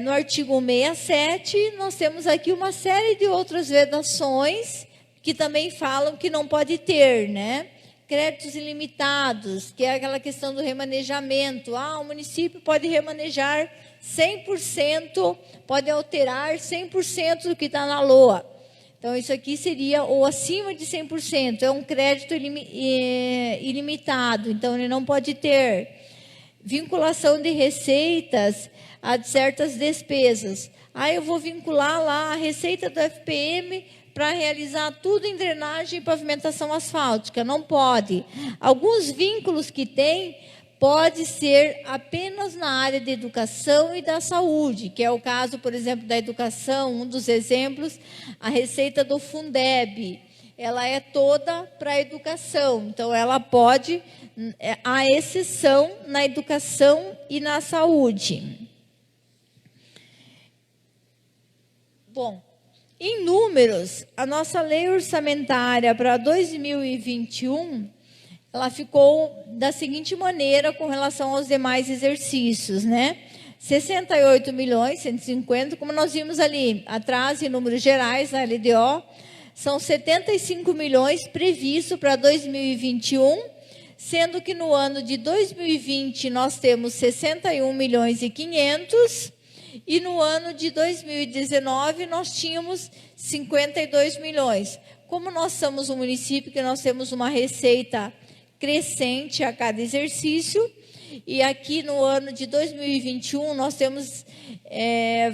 no artigo 67, nós temos aqui uma série de outras vedações que também falam que não pode ter, né? Créditos ilimitados, que é aquela questão do remanejamento. O município pode remanejar 100%, pode alterar 100% do que está na LOA. Então, isso aqui seria ou acima de 100%, é um crédito ilimitado, então ele não pode ter vinculação de receitas a certas despesas. Eu vou vincular lá a receita do FPM para realizar tudo em drenagem e pavimentação asfáltica. Não pode. Alguns vínculos que tem pode ser apenas na área de educação e da saúde, que é o caso, por exemplo, da educação. Um dos exemplos, a receita do Fundeb. Ela é toda para a educação. Então, ela pode, a exceção na educação e na saúde. Bom, em números, a nossa lei orçamentária para 2021, ela ficou da seguinte maneira com relação aos demais exercícios, né? 68.150.000, como nós vimos ali atrás, em números gerais, na LDO, são 75 milhões previstos para 2021, sendo que no ano de 2020 nós temos 61.500.000, e no ano de 2019 nós tínhamos 52 milhões. Como nós somos um município que nós temos uma receita crescente a cada exercício, e aqui no ano de 2021 nós temos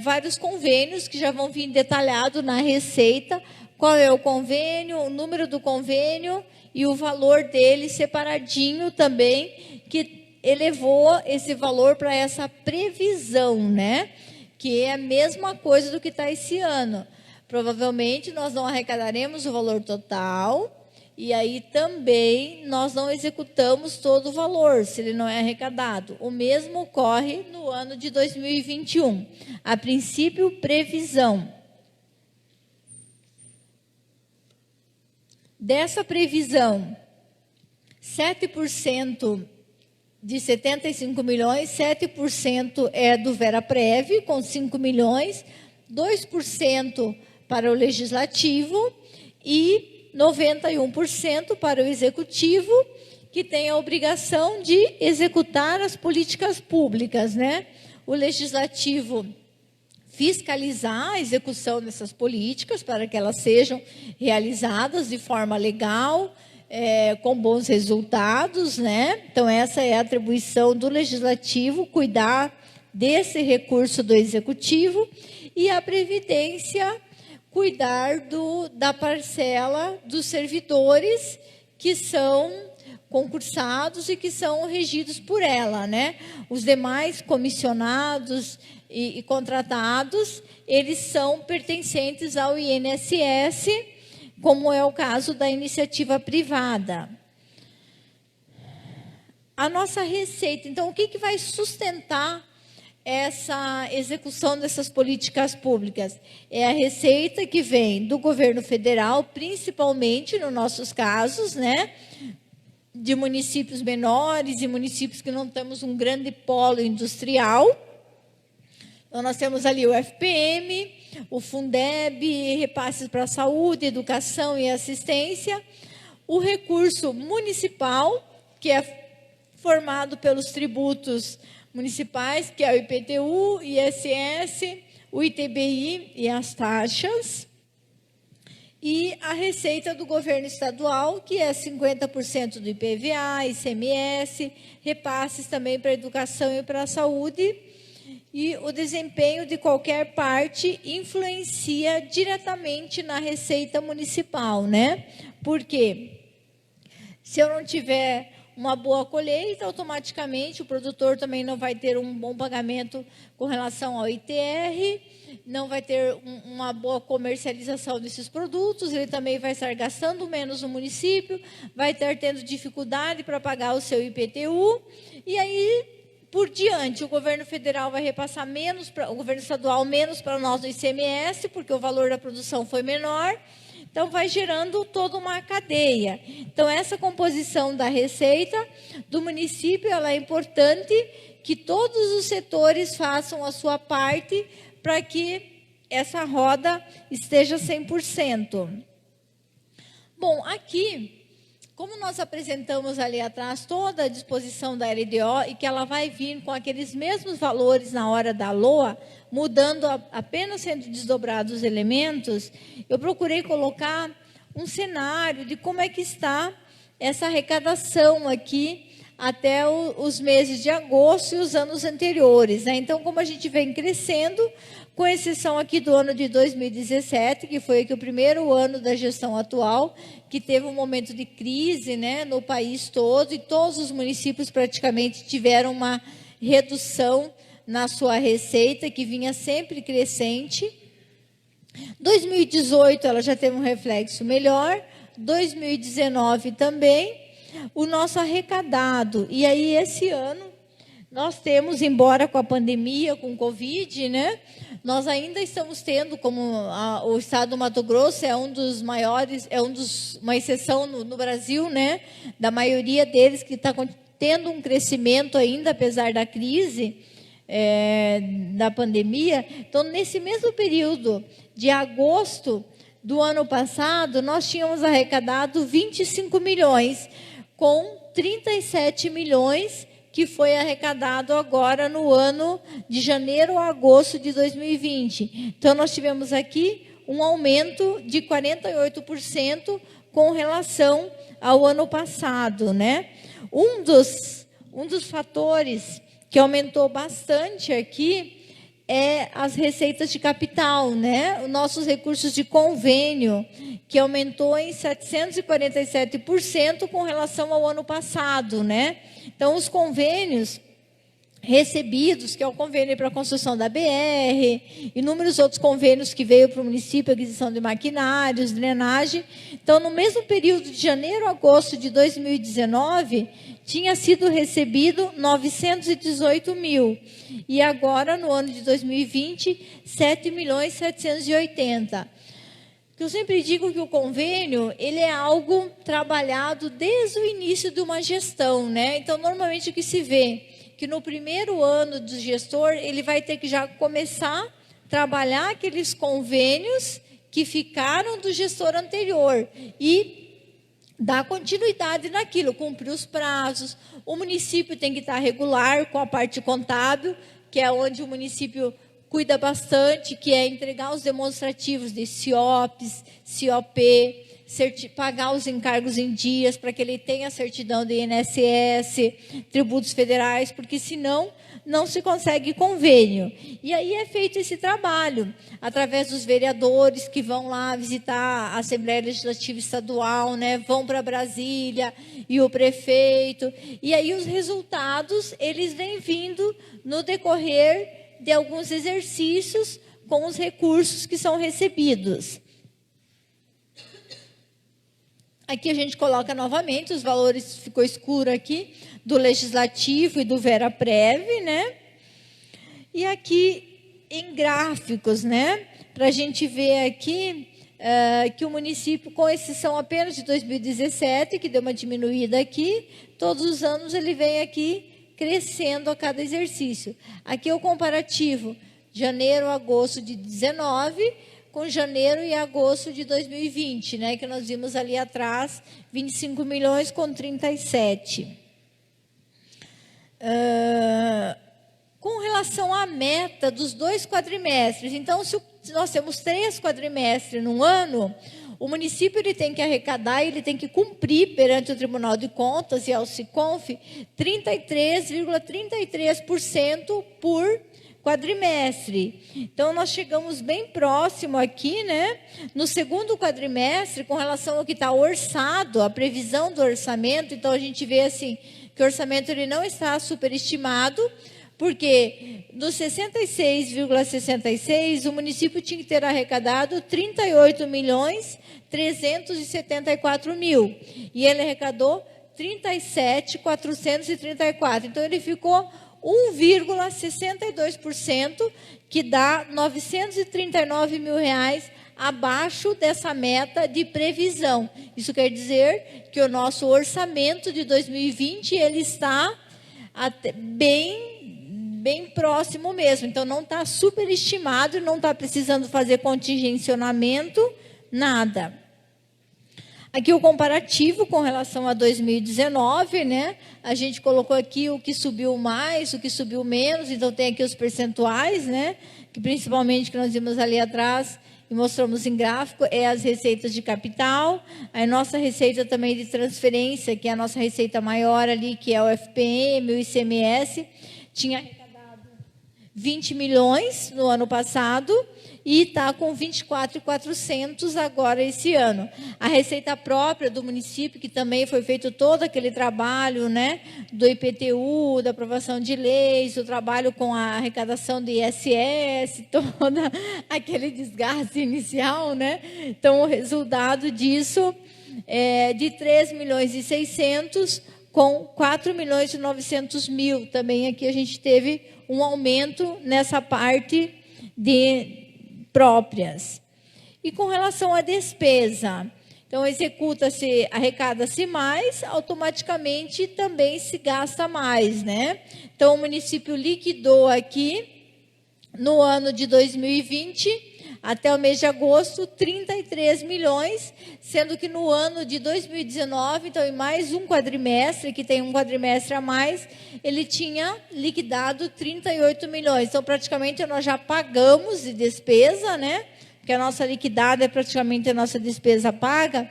vários convênios que já vão vir detalhado na receita, qual é o convênio, o número do convênio e o valor dele separadinho também, que elevou esse valor para essa previsão, né? Que é a mesma coisa do que está esse ano. Provavelmente nós não arrecadaremos o valor total, e aí também nós não executamos todo o valor, se ele não é arrecadado. O mesmo ocorre no ano de 2021. A princípio, previsão. Dessa previsão, 7% de 75 milhões, 7% é do Veraprev, com 5 milhões, 2% para o Legislativo e 91% para o Executivo, que tem a obrigação de executar as políticas públicas, né? O Legislativo fiscalizar a execução dessas políticas para que elas sejam realizadas de forma legal, com bons resultados, né? Então, essa é a atribuição do Legislativo, cuidar desse recurso do Executivo, e a Previdência, cuidar da parcela dos servidores que são concursados e que são regidos por ela, né? Os demais comissionados e contratados, eles são pertencentes ao INSS, como é o caso da iniciativa privada. A nossa receita, então, o que vai sustentar essa execução dessas políticas públicas? É a receita que vem do governo federal, principalmente nos nossos casos, né? De municípios menores e municípios que não temos um grande polo industrial. Então, nós temos ali o FPM, o Fundeb, repasses para a saúde, educação e assistência, o recurso municipal, que é formado pelos tributos municipais, que é o IPTU, ISS, o ITBI e as taxas, e a receita do governo estadual, que é 50% do IPVA, ICMS, repasses também para a educação e para a saúde. E o desempenho de qualquer parte influencia diretamente na receita municipal, né? Porque se eu não tiver uma boa colheita, automaticamente o produtor também não vai ter um bom pagamento com relação ao ITR, não vai ter uma boa comercialização desses produtos, ele também vai estar gastando menos no município, vai estar tendo dificuldade para pagar o seu IPTU, e aí, por diante, o governo federal vai repassar menos, o governo estadual menos para nós no ICMS, porque o valor da produção foi menor. Então, vai gerando toda uma cadeia. Então, essa composição da receita do município, ela é importante que todos os setores façam a sua parte para que essa roda esteja 100%. Bom, aqui, como nós apresentamos ali atrás toda a disposição da LDO e que ela vai vir com aqueles mesmos valores na hora da LOA, mudando apenas sendo desdobrados os elementos, eu procurei colocar um cenário de como é que está essa arrecadação aqui até os meses de agosto e os anos anteriores, né? Então, como a gente vem crescendo, com exceção aqui do ano de 2017, que foi aqui o primeiro ano da gestão atual, que teve um momento de crise, né, no país todo, e todos os municípios praticamente tiveram uma redução na sua receita, que vinha sempre crescente. 2018 ela já teve um reflexo melhor, 2019 também. O nosso arrecadado, e aí esse ano nós temos, embora com a pandemia, com o Covid, né, nós ainda estamos tendo, como o estado do Mato Grosso é um dos maiores, uma exceção no Brasil, né, da maioria deles que está tendo um crescimento ainda, apesar da crise da pandemia. Então, nesse mesmo período de agosto do ano passado, nós tínhamos arrecadado 25 milhões, com 37 milhões que foi arrecadado agora no ano de janeiro a agosto de 2020. Então, nós tivemos aqui um aumento de 48% com relação ao ano passado, né? Um dos fatores que aumentou bastante aqui é as receitas de capital, né? Os nossos recursos de convênio, que aumentou em 747% com relação ao ano passado, né? Então, os convênios, recebidos, que é o convênio para a construção da BR, inúmeros outros convênios que veio para o município, aquisição de maquinários, drenagem. Então, no mesmo período de janeiro a agosto de 2019, tinha sido recebido 918 mil. E agora, no ano de 2020, 7.780.000. Eu sempre digo que o convênio, ele é algo trabalhado desde o início de uma gestão, né? Então, normalmente o que se vê que no primeiro ano do gestor, ele vai ter que já começar a trabalhar aqueles convênios que ficaram do gestor anterior e dar continuidade naquilo, cumprir os prazos. O município tem que estar regular com a parte contábil, que é onde o município cuida bastante, que é entregar os demonstrativos de CIOPs, CIOP, pagar os encargos em dias para que ele tenha a certidão do INSS, tributos federais, porque senão não se consegue convênio. E aí é feito esse trabalho, através dos vereadores que vão lá visitar a Assembleia Legislativa Estadual, né, vão para Brasília, e o prefeito, e aí os resultados, eles vêm vindo no decorrer de alguns exercícios com os recursos que são recebidos. Aqui a gente coloca novamente, os valores, ficou escuro aqui, do Legislativo e do VeraPrev, né? E aqui em gráficos, né? Para a gente ver aqui que o município, com exceção apenas de 2017, que deu uma diminuída aqui, todos os anos ele vem aqui crescendo a cada exercício. Aqui é o comparativo, janeiro a agosto de 19, com janeiro e agosto de 2020, né, que nós vimos ali atrás, 25 milhões com 37. Com relação à meta dos 2 quadrimestres, então, se nós temos 3 quadrimestres num ano, o município ele tem que arrecadar, ele tem que cumprir perante o Tribunal de Contas e ao SICONF 33,33% por quadrimestre. Então, nós chegamos bem próximo aqui, né? No segundo quadrimestre, com relação ao que está orçado, a previsão do orçamento, então a gente vê assim, que o orçamento ele não está superestimado, porque dos 66,66, o município tinha que ter arrecadado 38.374.000, e ele arrecadou 37.434. Então, ele ficou 1,62%, que dá R$ 939 mil abaixo dessa meta de previsão. Isso quer dizer que o nosso orçamento de 2020 ele está até bem próximo mesmo. Então, não está superestimado, não está precisando fazer contingencionamento, nada. Aqui o comparativo com relação a 2019, né? A gente colocou aqui o que subiu mais, o que subiu menos, então tem aqui os percentuais, né? Que principalmente que nós vimos ali atrás e mostramos em gráfico, é as receitas de capital, a nossa receita também de transferência, que é a nossa receita maior ali, que é o FPM, o ICMS, tinha arrecadado 20 milhões no ano passado, e está com 24.400 agora esse ano. A receita própria do município, que também foi feito todo aquele trabalho, né, do IPTU, da aprovação de leis, o trabalho com a arrecadação do ISS, todo aquele desgaste inicial, né? Então, o resultado disso é de 3.600.000 com 4.900.000. Também aqui a gente teve um aumento nessa parte de próprias. E com relação à despesa, então executa-se, arrecada-se mais, automaticamente também se gasta mais, né? Então o município liquidou aqui no ano de 2020 até o mês de agosto 33 milhões, sendo que no ano de 2019, então em mais um quadrimestre, que tem um quadrimestre a mais, ele tinha liquidado 38 milhões. Então praticamente nós já pagamos de despesa, né? Porque a nossa liquidada é praticamente a nossa despesa paga,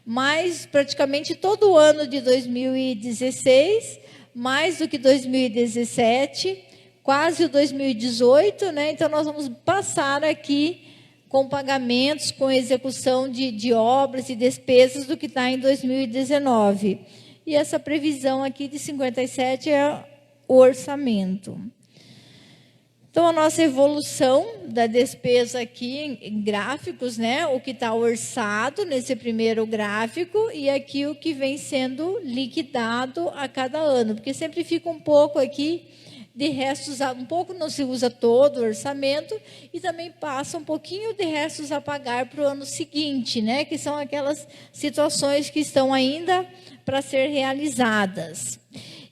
mas praticamente todo o ano de 2016, mais do que 2017, quase o 2018, né? Então nós vamos passar aqui com pagamentos, com execução de obras e despesas do que está em 2019. E essa previsão aqui de 57 é o orçamento. Então, a nossa evolução da despesa aqui em gráficos, né? O que está orçado nesse primeiro gráfico e aqui o que vem sendo liquidado a cada ano. Porque sempre fica um pouco aqui de restos, um pouco não se usa todo o orçamento e também passa um pouquinho de restos a pagar para o ano seguinte, né? Que são aquelas situações que estão ainda para ser realizadas.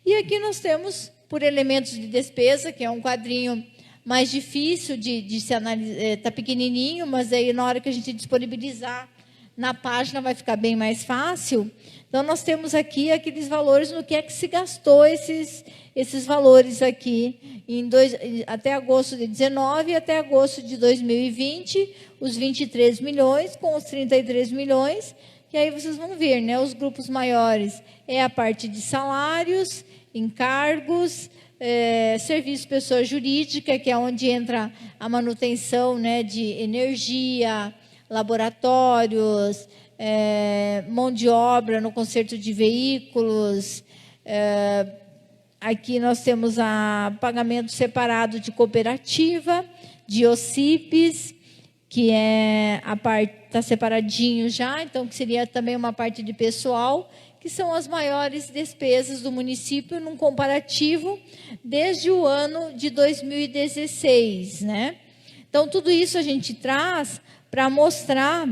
E aqui nós temos, por elementos de despesa, que é um quadrinho mais difícil de se analisar, está pequenininho, mas aí na hora que a gente disponibilizar na página vai ficar bem mais fácil. Então, nós temos aqui aqueles valores no que é que se gastou esses valores aqui até agosto de 19 e até agosto de 2020, os 23 milhões com os 33 milhões, e aí vocês vão ver, né, os grupos maiores é a parte de salários, encargos, serviço pessoa jurídica, que é onde entra a manutenção, né, de energia, laboratórios, mão de obra no conserto de veículos. Aqui nós temos pagamento separado de cooperativa, de OCIPs, que é a parte, está separadinho já, então que seria também uma parte de pessoal, que são as maiores despesas do município num comparativo desde o ano de 2016, né? Então, tudo isso a gente traz para mostrar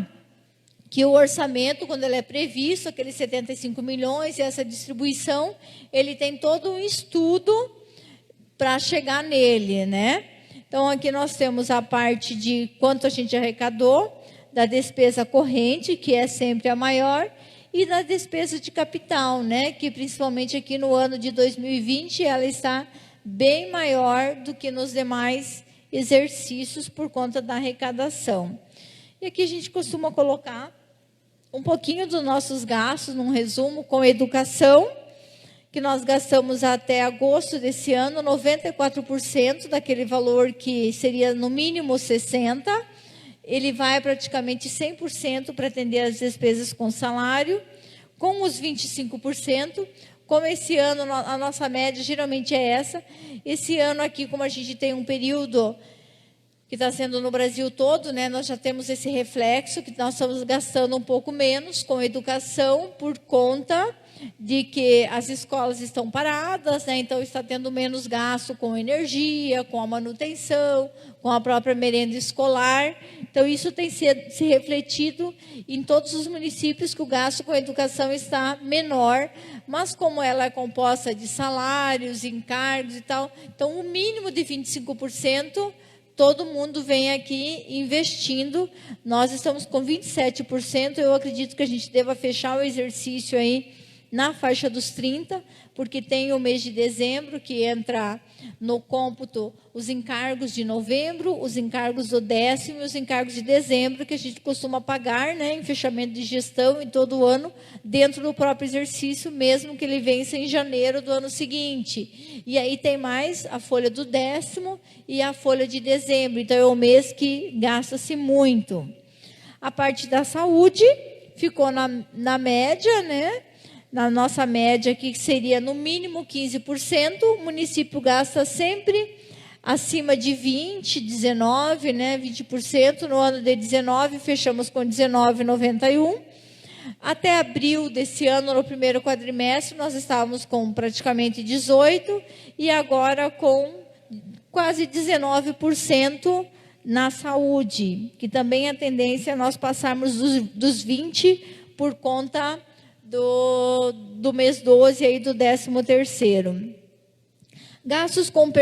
que o orçamento, quando ele é previsto, aqueles 75 milhões e essa distribuição, ele tem todo um estudo para chegar nele, né? Então, aqui nós temos a parte de quanto a gente arrecadou, da despesa corrente, que é sempre a maior, e da despesa de capital, né? Que principalmente aqui no ano de 2020, ela está bem maior do que nos demais exercícios por conta da arrecadação. E aqui a gente costuma colocar um pouquinho dos nossos gastos, num resumo, com educação, que nós gastamos até agosto desse ano 94% daquele valor que seria no mínimo 60%, ele vai praticamente 100% para atender as despesas com salário, com os 25%, como esse ano a nossa média geralmente é essa. Esse ano aqui, como a gente tem um período que está sendo no Brasil todo, né, nós já temos esse reflexo, que nós estamos gastando um pouco menos com educação por conta de que as escolas estão paradas, né, então está tendo menos gasto com energia, com a manutenção, com a própria merenda escolar. Então, isso tem se refletido em todos os municípios que o gasto com a educação está menor, mas como ela é composta de salários, encargos e tal, então o mínimo de 25%, todo mundo vem aqui investindo. Nós estamos com 27%, eu acredito que a gente deva fechar o exercício aí na faixa dos 30%, porque tem o mês de dezembro, que entra no cômputo os encargos de novembro, os encargos do 10º e os encargos de dezembro, que a gente costuma pagar, né, em fechamento de gestão em todo o ano, dentro do próprio exercício, mesmo que ele vença em janeiro do ano seguinte. E aí tem mais a folha do 10º e a folha de dezembro, então é o mês que gasta-se muito. A parte da saúde ficou na média, né? Na nossa média aqui, que seria no mínimo 15%, o município gasta sempre acima de 20%, 19%, né, 20%. No ano de 19, fechamos com 19,91%. Até abril desse ano, no primeiro quadrimestre, nós estávamos com praticamente 18%, e agora com quase 19% na saúde, que também a tendência é nós passarmos dos 20% por conta do mês 12 aí do 13º. Gastos com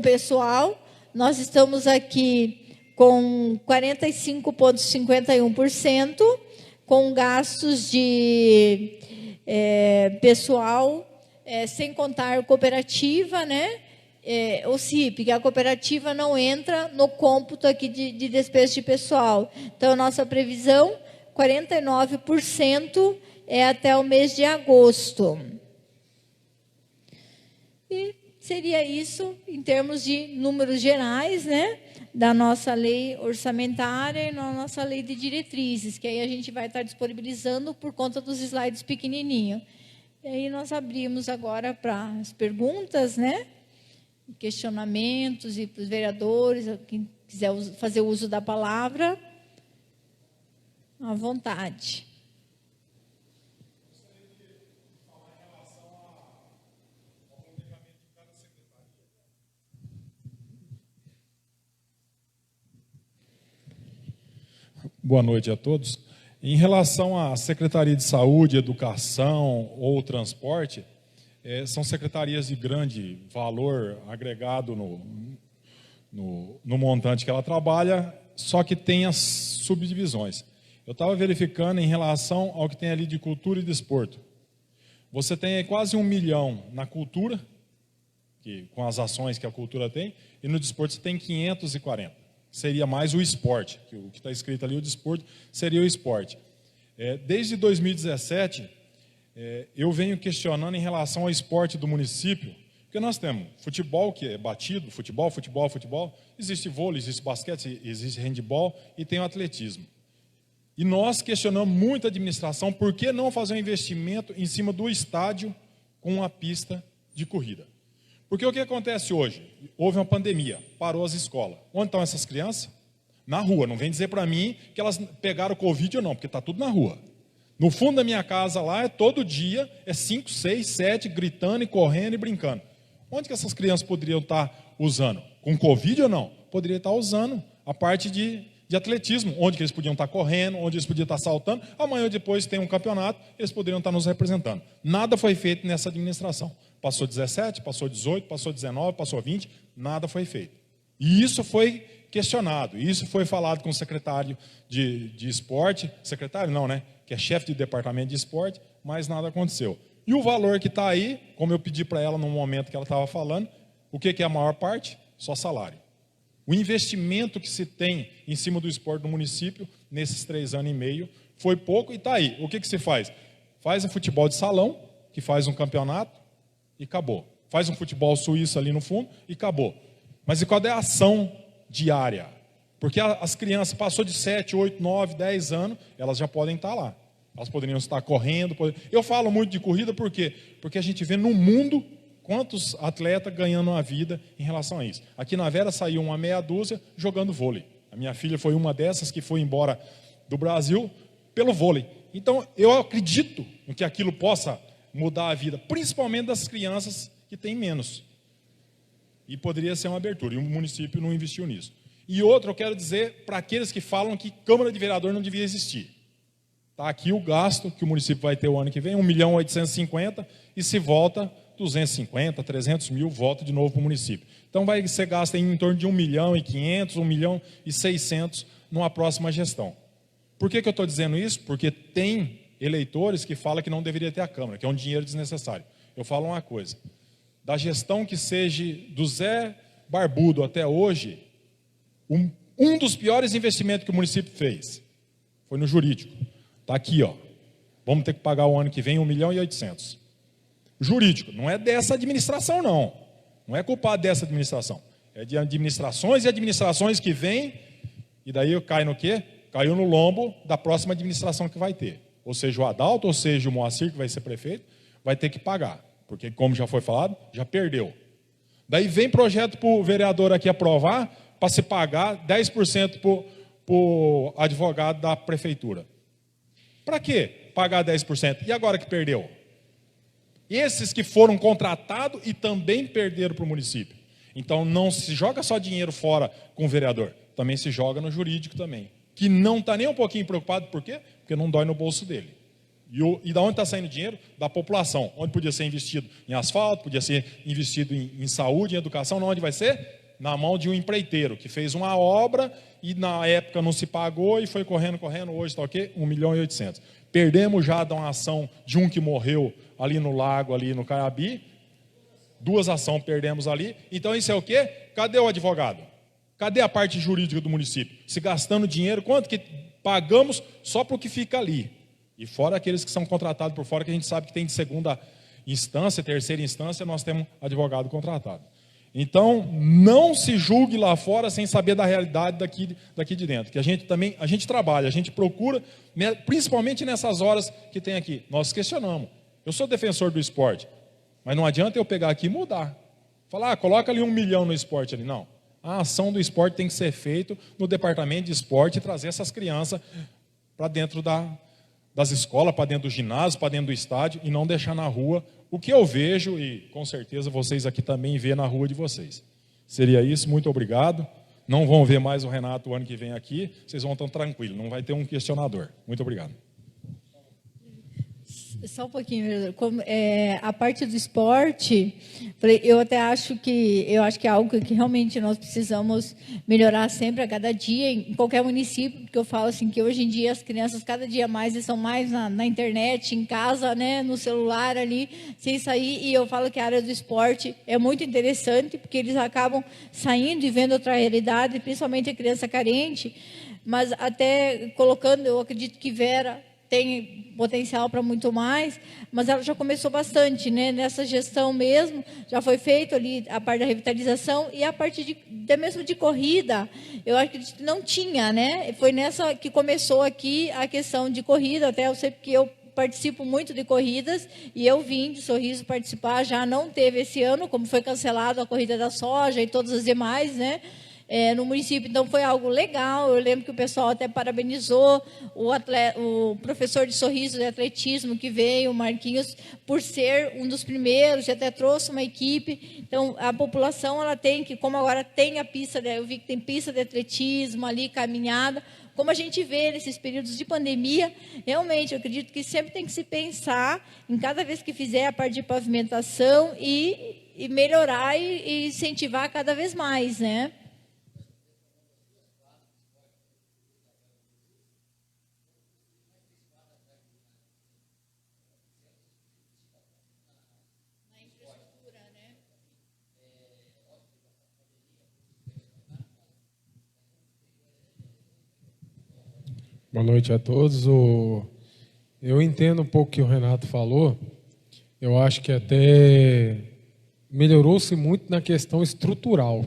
pessoal, nós estamos aqui com 45,51%, com gastos de pessoal, sem contar cooperativa, né? O CIP, que a cooperativa não entra no cômputo aqui de despesa de pessoal. Então, a nossa previsão, 49%, é até o mês de agosto. E seria isso em termos de números gerais, né, da nossa lei orçamentária e da nossa lei de diretrizes, que aí a gente vai estar disponibilizando por conta dos slides pequenininhos. E aí nós abrimos agora para as perguntas, né? questionamentos e para os vereadores, quem quiser fazer uso da palavra, à vontade. Boa noite a todos. Em relação à Secretaria de Saúde, Educação ou Transporte, são secretarias de grande valor agregado no montante que ela trabalha, só que tem as subdivisões. Eu estava verificando em relação ao que tem ali de cultura e desporto. Você tem aí quase 1 milhão na cultura, com as ações que a cultura tem, e no desporto você tem 540. Seria mais o esporte, que o que está escrito ali, o desporto, seria o esporte. Desde 2017, eu venho questionando em relação ao esporte do município, porque nós temos futebol, que é batido, futebol, existe vôlei, existe basquete, existe handebol e tem o atletismo. E nós questionamos muito a administração, por que não fazer um investimento em cima do estádio com uma pista de corrida? Porque o que acontece hoje? Houve uma pandemia, parou as escolas. Onde estão essas crianças? Na rua. Não vem dizer para mim que elas pegaram Covid ou não, porque está tudo na rua. No fundo da minha casa lá, todo dia, 5, 6, 7, gritando e correndo e brincando. Onde que essas crianças poderiam estar usando? Com Covid ou não? Poderiam estar usando a parte de atletismo, onde que eles podiam estar correndo, onde eles podiam estar saltando. Amanhã depois tem um campeonato, eles poderiam estar nos representando. Nada foi feito nessa administração. Passou 17, passou 18, passou 19, passou 20, nada foi feito. E isso foi questionado, isso foi falado com o secretário de esporte, secretário não, né? Que é chefe de departamento de esporte, mas nada aconteceu. E o valor que está aí, como eu pedi para ela no momento que ela estava falando, o que é a maior parte? Só salário. O investimento que se tem em cima do esporte no município, nesses 3 anos e meio, foi pouco e está aí. O que se faz? Faz um futebol de salão, que faz um campeonato, e acabou. Faz um futebol suíço ali no fundo, e acabou. Mas e qual é a ação diária? Porque as crianças passou de 7, 8, 9, 10 anos, elas já podem estar lá. Elas poderiam estar correndo. Eu falo muito de corrida, por quê? Porque a gente vê no mundo quantos atletas ganhando a vida em relação a isso. Aqui na Vera saiu uma meia dúzia jogando vôlei. A minha filha foi uma dessas que foi embora do Brasil pelo vôlei. Então, eu acredito em que aquilo possa mudar a vida, principalmente das crianças que têm menos. E poderia ser uma abertura, e o município não investiu nisso. E outro, eu quero dizer para aqueles que falam que Câmara de Vereador não devia existir. Está aqui o gasto que o município vai ter o ano que vem, 1.850.000, e se volta 250, 300 mil, volta de novo para o município. Então vai ser gasto em torno de 1.500.000, 1.600.000 numa próxima gestão. Por que eu estou dizendo isso? Porque tem eleitores que falam que não deveria ter a Câmara, que é um dinheiro desnecessário. Eu falo uma coisa, da gestão que seja do Zé Barbudo até hoje, um dos piores investimentos que o município fez foi no jurídico. Está aqui, ó. Vamos ter que pagar o ano que vem 1.800.000. Jurídico, não é dessa administração, não. Não é culpado dessa administração. É de administrações e administrações que vêm, e daí cai no quê? Caiu no lombo da próxima administração que vai ter. Ou seja, o Adalto, ou seja, o Moacir, que vai ser prefeito, vai ter que pagar. Porque, como já foi falado, já perdeu. Daí vem projeto para o vereador aqui aprovar, para se pagar 10% para o advogado da prefeitura. Para quê pagar 10%? E agora que perdeu? Esses que foram contratados e também perderam para o município. Então não se joga só dinheiro fora com o vereador, também se joga no jurídico também. Que não está nem um pouquinho preocupado, por quê? Porque não dói no bolso dele. E da onde está saindo dinheiro? Da população. Onde podia ser investido em asfalto, podia ser investido em saúde, em educação, não, onde vai ser? Na mão de um empreiteiro, que fez uma obra e na época não se pagou e foi correndo, hoje está o quê? 1.800.000. Perdemos já da uma ação de um que morreu ali no lago, ali no Caiabi, 2 ações perdemos ali, então isso é o quê? Cadê o advogado? Cadê a parte jurídica do município? Se gastando dinheiro, quanto que pagamos só para o que fica ali? E fora aqueles que são contratados por fora, que a gente sabe que tem de segunda instância, terceira instância, nós temos advogado contratado. Então, não se julgue lá fora sem saber da realidade daqui de dentro. Que a gente trabalha, a gente procura, principalmente nessas horas que tem aqui. Nós questionamos. Eu sou defensor do esporte, mas não adianta eu pegar aqui e mudar. Falar, coloca ali 1 milhão no esporte ali. Não. A ação do esporte tem que ser feita no departamento de esporte e trazer essas crianças para dentro das escolas, para dentro do ginásio, para dentro do estádio e não deixar na rua o que eu vejo e com certeza vocês aqui também vê na rua de vocês. Seria isso, muito obrigado. Não vão ver mais o Renato o ano que vem aqui, vocês vão estar tranquilos, não vai ter um questionador. Muito obrigado. Só um pouquinho, a parte do esporte, eu até acho que é algo que realmente nós precisamos melhorar sempre, a cada dia, em qualquer município, porque eu falo assim, que hoje em dia as crianças cada dia mais estão mais na internet, em casa, né, no celular ali, sem sair, e eu falo que a área do esporte é muito interessante, porque eles acabam saindo e vendo outra realidade, principalmente a criança carente, mas até colocando, eu acredito que Vera tem potencial para muito mais, mas ela já começou bastante, né? Nessa gestão mesmo, já foi feito ali a parte da revitalização e a parte até mesmo de corrida, eu acho que não tinha, né? Foi nessa que começou aqui a questão de corrida, até eu sei porque eu participo muito de corridas e eu vim de Sorriso participar, já não teve esse ano, como foi cancelado a corrida da soja e todas as demais, né? No município, então foi algo legal. Eu lembro que o pessoal até parabenizou o professor de Sorriso de atletismo que veio, o Marquinhos, por ser um dos primeiros, e até trouxe uma equipe. Então, a população ela tem que, como agora tem a pista, eu vi que tem pista de atletismo ali, caminhada, como a gente vê nesses períodos de pandemia, realmente, eu acredito que sempre tem que se pensar em cada vez que fizer a parte de pavimentação e melhorar e incentivar cada vez mais, né? Boa noite a todos. Eu entendo um pouco o que o Renato falou. Eu acho que até melhorou-se muito na questão estrutural,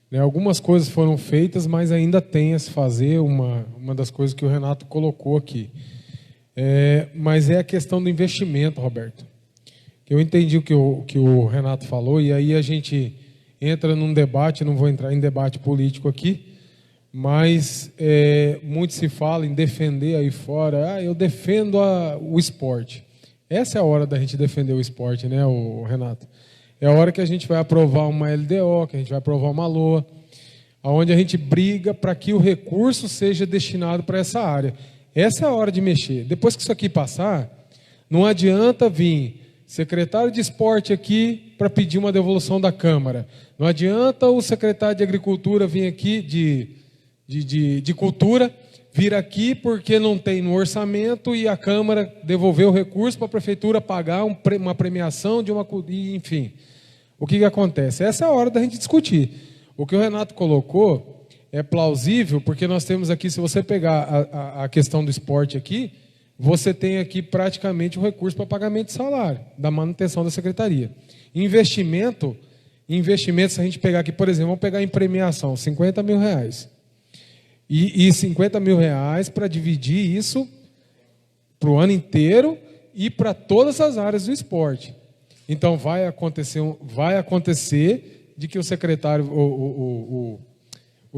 né? Algumas coisas foram feitas, mas ainda tem a se fazer, uma das coisas que o Renato colocou aqui. Mas é a questão do investimento, Roberto. Eu entendi o que o Renato falou, e aí a gente entra num debate, não vou entrar em debate político aqui, mas muito se fala em defender aí fora, eu defendo o esporte. Essa é a hora da gente defender o esporte, né, Renato? É a hora que a gente vai aprovar uma LDO, que a gente vai aprovar uma LOA, onde a gente briga para que o recurso seja destinado para essa área. Essa é a hora de mexer. Depois que isso aqui passar, não adianta vir secretário de esporte aqui para pedir uma devolução da Câmara. Não adianta o secretário de Agricultura vir aqui, de Cultura, vir aqui porque não tem no orçamento e a Câmara devolveu o recurso para a Prefeitura pagar uma premiação de enfim. O que acontece? Essa é a hora da gente discutir. O que o Renato colocou é plausível, porque nós temos aqui, se você pegar a questão do esporte aqui, você tem aqui praticamente o recurso para pagamento de salário, da manutenção da secretaria. Investimento, se a gente pegar aqui, por exemplo, vamos pegar em premiação, R$50 mil. E R$50 mil para dividir isso para o ano inteiro e para todas as áreas do esporte. Então, vai acontecer de que o secretário, o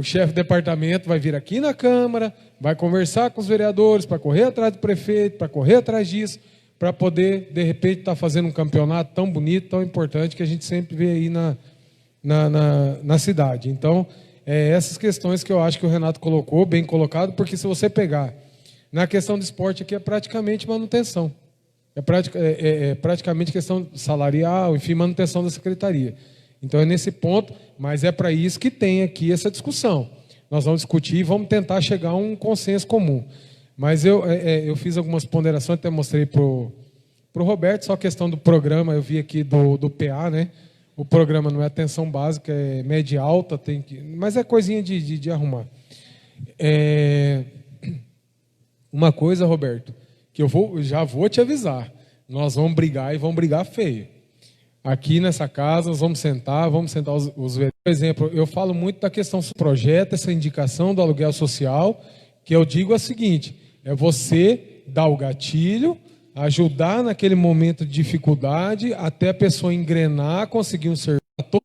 chefe de departamento vai vir aqui na Câmara, vai conversar com os vereadores para correr atrás do prefeito, para correr atrás disso, para poder, de repente, estar fazendo um campeonato tão bonito, tão importante que a gente sempre vê aí na cidade. Então, essas questões que eu acho que o Renato colocou, bem colocado, porque se você pegar na questão do esporte aqui é praticamente manutenção. É praticamente questão salarial, enfim, manutenção da secretaria. Então é nesse ponto, mas é para isso que tem aqui essa discussão. Nós vamos discutir e vamos tentar chegar a um consenso comum. Mas eu fiz algumas ponderações, até mostrei para o Roberto, só a questão do programa, eu vi aqui do PA, né? O programa não é atenção básica, é média alta, mas é coisinha de arrumar. Uma coisa, Roberto, que já vou te avisar, nós vamos brigar e vamos brigar feio. Aqui nessa casa, nós vamos sentar os vereadores. Por exemplo, eu falo muito da questão do projeto, essa indicação do aluguel social, que eu digo a seguinte, é você dar o gatilho, ajudar naquele momento de dificuldade, até a pessoa engrenar, conseguir um serviço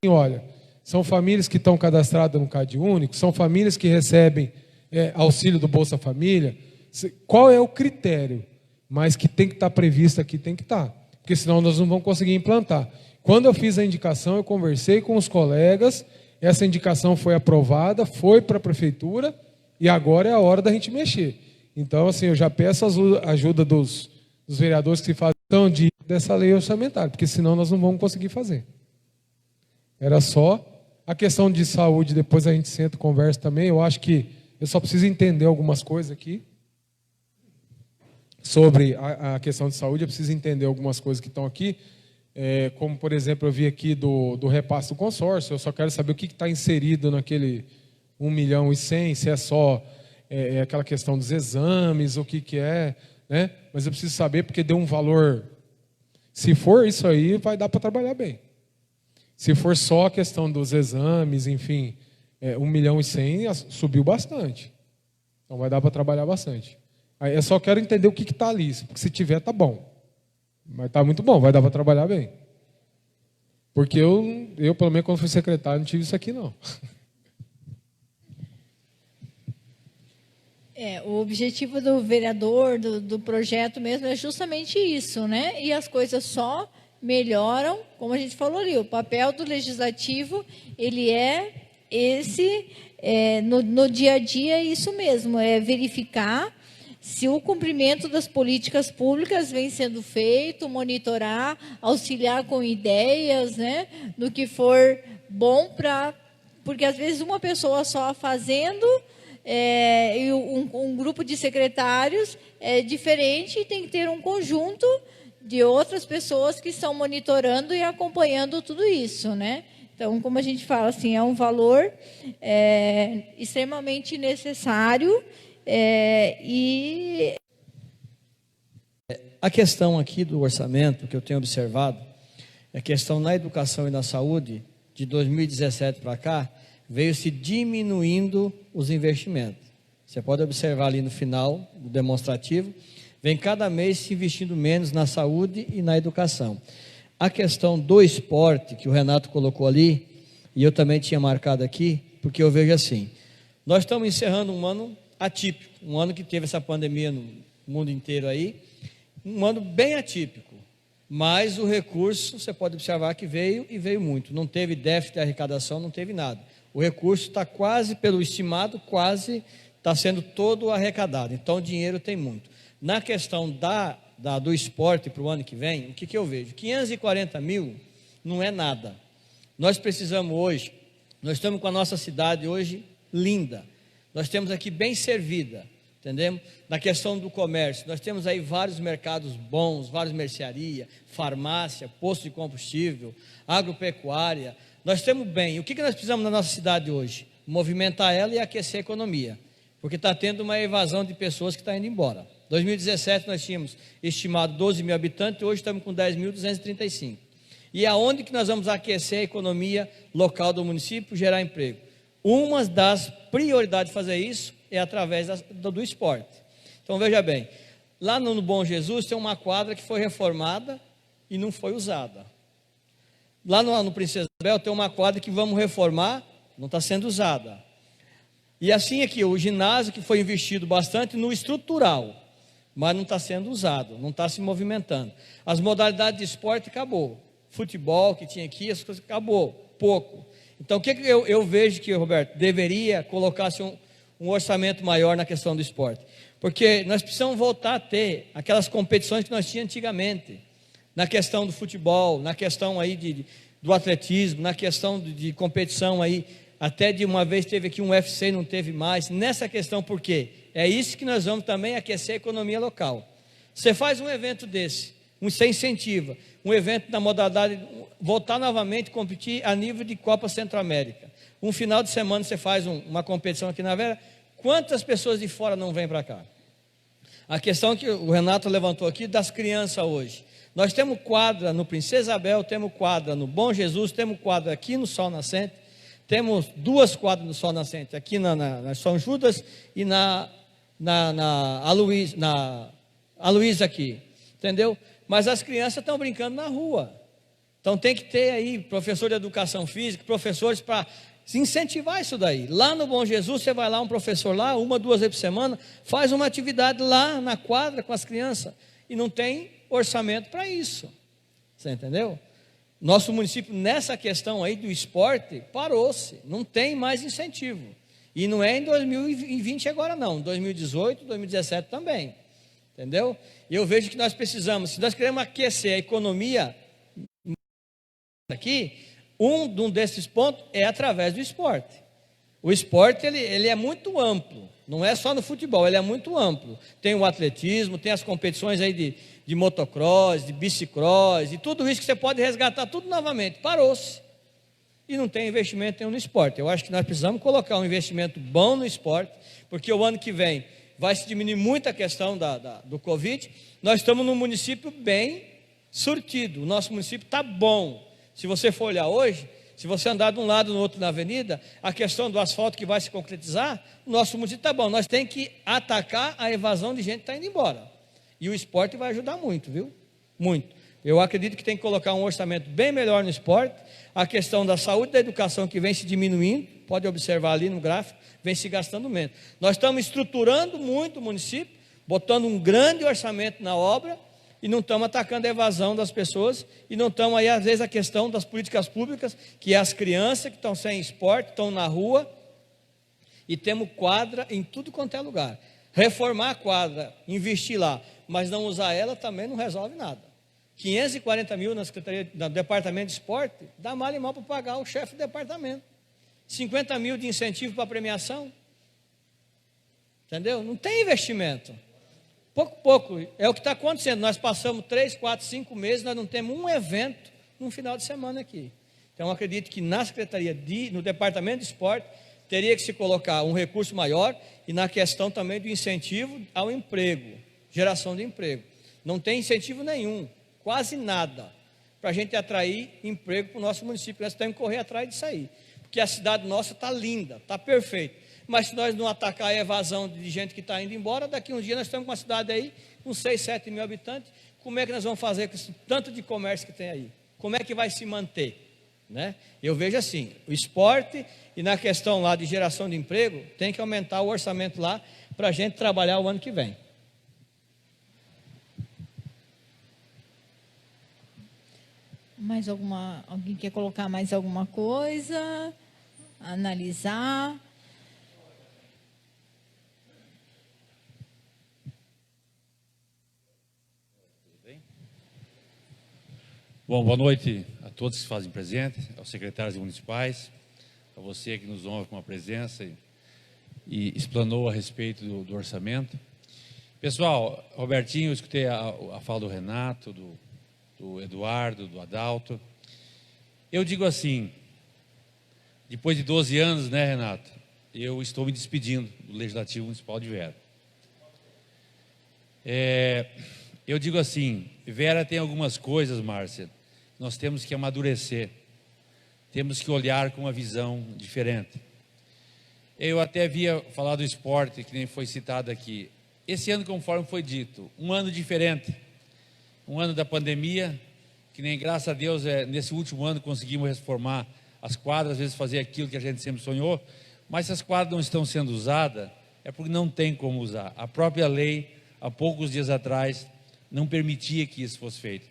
olha, são famílias que estão cadastradas no Cade Único, são famílias que recebem auxílio do Bolsa Família. Qual é o critério? Mas que tem que estar previsto aqui, tem que estar. Porque senão nós não vamos conseguir implantar. Quando eu fiz a indicação, eu conversei com os colegas, essa indicação foi aprovada, foi para a prefeitura, e agora é a hora da gente mexer. Então, assim, eu já peço a ajuda dos vereadores que fazem dessa lei orçamentária, porque senão nós não vamos conseguir fazer. Era só a questão de saúde, depois a gente senta e conversa também. Eu acho que eu só preciso entender algumas coisas aqui sobre a questão de saúde. Eu preciso entender algumas coisas que estão aqui, como, por exemplo, eu vi aqui do repasse do consórcio. Eu só quero saber o que está inserido naquele 1.100.000, se é só aquela questão dos exames, o que é, né? Mas eu preciso saber, porque deu um valor. Se for isso aí, vai dar para trabalhar bem. Se for só a questão dos exames, enfim, 1.100.000 subiu bastante. Então vai dar para trabalhar bastante. Aí eu só quero entender o que está ali, porque se tiver, tá bom. Mas tá muito bom, vai dar para trabalhar bem. Porque eu, pelo menos, quando fui secretário, não tive isso aqui, não. O objetivo do vereador, do projeto mesmo, é justamente isso, né? E as coisas só melhoram, como a gente falou ali, o papel do legislativo, ele é esse, no dia a dia, é isso mesmo, é verificar se o cumprimento das políticas públicas vem sendo feito, monitorar, auxiliar com ideias, né, do que for bom porque às vezes uma pessoa só fazendo, e um grupo de secretários é diferente, e tem que ter um conjunto de outras pessoas que estão monitorando e acompanhando tudo isso, né? Então, como a gente fala, assim, é um valor extremamente necessário. A questão aqui do orçamento, que eu tenho observado, é a questão na educação e na saúde, de 2017 para cá, veio se diminuindo os investimentos. Você pode observar ali no final do demonstrativo, vem cada mês se investindo menos na saúde e na educação. A questão do esporte, que o Renato colocou ali, e eu também tinha marcado aqui, porque eu vejo assim, nós estamos encerrando um ano atípico, um ano que teve essa pandemia no mundo inteiro aí, um ano bem atípico, mas o recurso, você pode observar que veio e veio muito, não teve déficit de arrecadação, não teve nada. O recurso está quase, pelo estimado, quase está sendo todo arrecadado, então o dinheiro tem muito. Na questão do esporte para o ano que vem, o que eu vejo? 540 mil não é nada. Nós precisamos hoje, nós estamos com a nossa cidade hoje linda, nós temos aqui bem servida, entendemos? Na questão do comércio, nós temos aí vários mercados bons, várias mercearias, farmácia, posto de combustível, agropecuária, nós temos bem. O que nós precisamos na nossa cidade hoje? Movimentar ela e aquecer a economia, porque está tendo uma evasão de pessoas que está indo embora. 2017 nós tínhamos estimado 12 mil habitantes, hoje estamos com 10.235. E aonde que nós vamos aquecer a economia local do município, gerar emprego? Uma das prioridades de fazer isso é através do esporte. Então veja bem, lá no Bom Jesus tem uma quadra que foi reformada e não foi usada. Lá no Princesa Isabel tem uma quadra que vamos reformar, não está sendo usada. E assim aqui, o ginásio que foi investido bastante no estrutural, mas não está sendo usado, não está se movimentando. As modalidades de esporte acabou. Futebol que tinha aqui, as coisas acabou, pouco. Então o que eu vejo que, Roberto, deveria colocar-se um orçamento maior na questão do esporte? Porque nós precisamos voltar a ter aquelas competições que nós tínhamos antigamente, na questão do futebol, na questão aí do atletismo, na questão de competição aí, até de uma vez teve aqui um UFC, não teve mais, nessa questão, por quê? É isso que nós vamos também aquecer a economia local. Você faz um evento desse, você incentiva, um evento na modalidade, voltar novamente a competir a nível de Copa Centro-América. Um final de semana você faz uma competição aqui na Vera, quantas pessoas de fora não vêm para cá? A questão que o Renato levantou aqui das crianças hoje. Nós temos quadra no Princesa Isabel, temos quadra no Bom Jesus, temos quadra aqui no Sol Nascente, temos 2 quadras no Sol Nascente, aqui na São Judas e na Aloysio aqui, entendeu? Mas as crianças estão brincando na rua, Então tem que ter aí professor de educação física, professores para incentivar isso daí. Lá no Bom Jesus, você vai lá, um professor lá, 1, 2 vezes por semana, faz uma atividade lá na quadra com as crianças, e não tem orçamento para isso. Você entendeu? Nosso município, nessa questão aí do esporte, parou-se, não tem mais incentivo. E não é em 2020 agora não, 2018, 2017 também. Entendeu? E eu vejo que nós precisamos, se nós queremos aquecer a economia aqui, um desses pontos é através do esporte. O esporte ele é muito amplo, não é só no futebol, ele é muito amplo. Tem o atletismo, tem as competições aí de motocross, de bicicross, e tudo isso que você pode resgatar tudo novamente. Parou-se. E não tem investimento nenhum no esporte. Eu acho que nós precisamos colocar um investimento bom no esporte, porque o ano que vem vai se diminuir muito a questão do Covid. Nós estamos num município bem surtido, o nosso município está bom. Se você for olhar hoje, se você andar de um lado no outro na avenida, a questão do asfalto que vai se concretizar, o nosso município está bom. Nós temos que atacar a evasão de gente que está indo embora. E o esporte vai ajudar muito, viu? Muito. Eu acredito que tem que colocar um orçamento bem melhor no esporte. A questão da saúde e da educação que vem se diminuindo, pode observar ali no gráfico, vem se gastando menos. Nós estamos estruturando muito o município, botando um grande orçamento na obra, e não estamos atacando a evasão das pessoas, e não estamos aí, às vezes, a questão das políticas públicas, que é as crianças que estão sem esporte, estão na rua, e temos quadra em tudo quanto é lugar. Reformar a quadra, investir lá, mas não usar ela também não resolve nada. 540 mil na Secretaria, no Departamento de Esporte, dá mal e mal para pagar o chefe do departamento. 50 mil de incentivo para premiação. Entendeu? Não tem investimento. Pouco. É o que está acontecendo. Nós passamos 3, 4, 5 meses, nós não temos um evento num final de semana aqui. Então, eu acredito que na Secretaria, no Departamento de Esporte, teria que se colocar um recurso maior, e na questão também do incentivo ao emprego, geração de emprego. Não tem incentivo nenhum, quase nada, para a gente atrair emprego para o nosso município. Nós temos que correr atrás disso aí, porque a cidade nossa está linda, está perfeita. Mas se nós não atacar a evasão de gente que está indo embora, daqui a um dia nós estamos com uma cidade aí com 6, 7 mil habitantes. Como é que nós vamos fazer com esse tanto de comércio que tem aí? Como é que vai se manter? Né? Eu vejo assim, o esporte e na questão lá de geração de emprego, tem que aumentar o orçamento lá para a gente trabalhar o ano que vem. Alguém quer colocar mais alguma coisa? Analisar? Bom, boa noite a todos que se fazem presente, aos secretários municipais, a você que nos honra com a presença e explanou a respeito do orçamento. Pessoal, Robertinho, eu escutei a fala do Renato, do Eduardo, do Adalto. Eu digo assim, depois de 12 anos, né, Renato, eu estou me despedindo do Legislativo Municipal de Vera. Eu digo assim, Vera tem algumas coisas, Márcia, nós temos que amadurecer, temos que olhar com uma visão diferente. Eu até havia falado do esporte, que nem foi citado aqui. Esse ano, conforme foi dito, um ano diferente, um ano da pandemia, que nem, graças a Deus, nesse último ano conseguimos reformar as quadras, às vezes fazer aquilo que a gente sempre sonhou, mas se as quadras não estão sendo usadas, é porque não tem como usar. A própria lei, há poucos dias atrás, não permitia que isso fosse feito.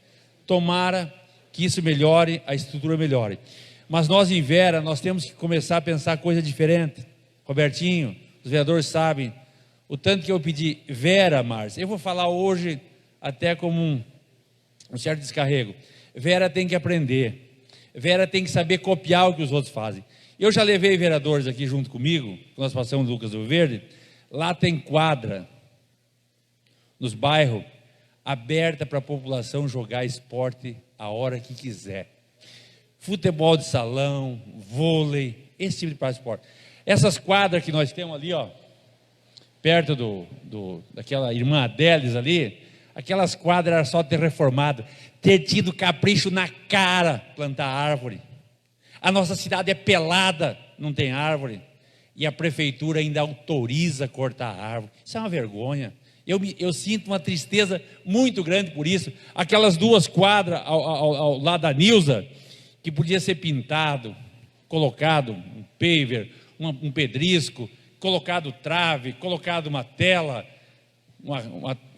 Tomara que isso melhore, a estrutura melhore. Mas nós em Vera, nós temos que começar a pensar coisa diferente. Robertinho, os vereadores sabem, o tanto que eu pedi. Vera, Márcia, eu vou falar hoje até como um certo descarrego. Vera tem que aprender. Vera tem que saber copiar o que os outros fazem. Eu já levei vereadores aqui junto comigo, nós passamos Lucas do Verde, lá tem quadra, nos bairros, aberta para a população jogar esporte a hora que quiser. Futebol de salão, vôlei, esse tipo de praça de esporte. Essas quadras que nós temos ali, ó, perto daquela irmã Adélis ali, aquelas quadras era só ter reformado, ter tido capricho na cara, plantar árvore. A nossa cidade é pelada, não tem árvore, e a prefeitura ainda autoriza cortar a árvore. Isso é uma vergonha. Eu sinto uma tristeza muito grande por isso. Aquelas 2 quadras ao lado da Nilza, que podia ser pintado, colocado um paver, um pedrisco, colocado trave, colocado uma tela,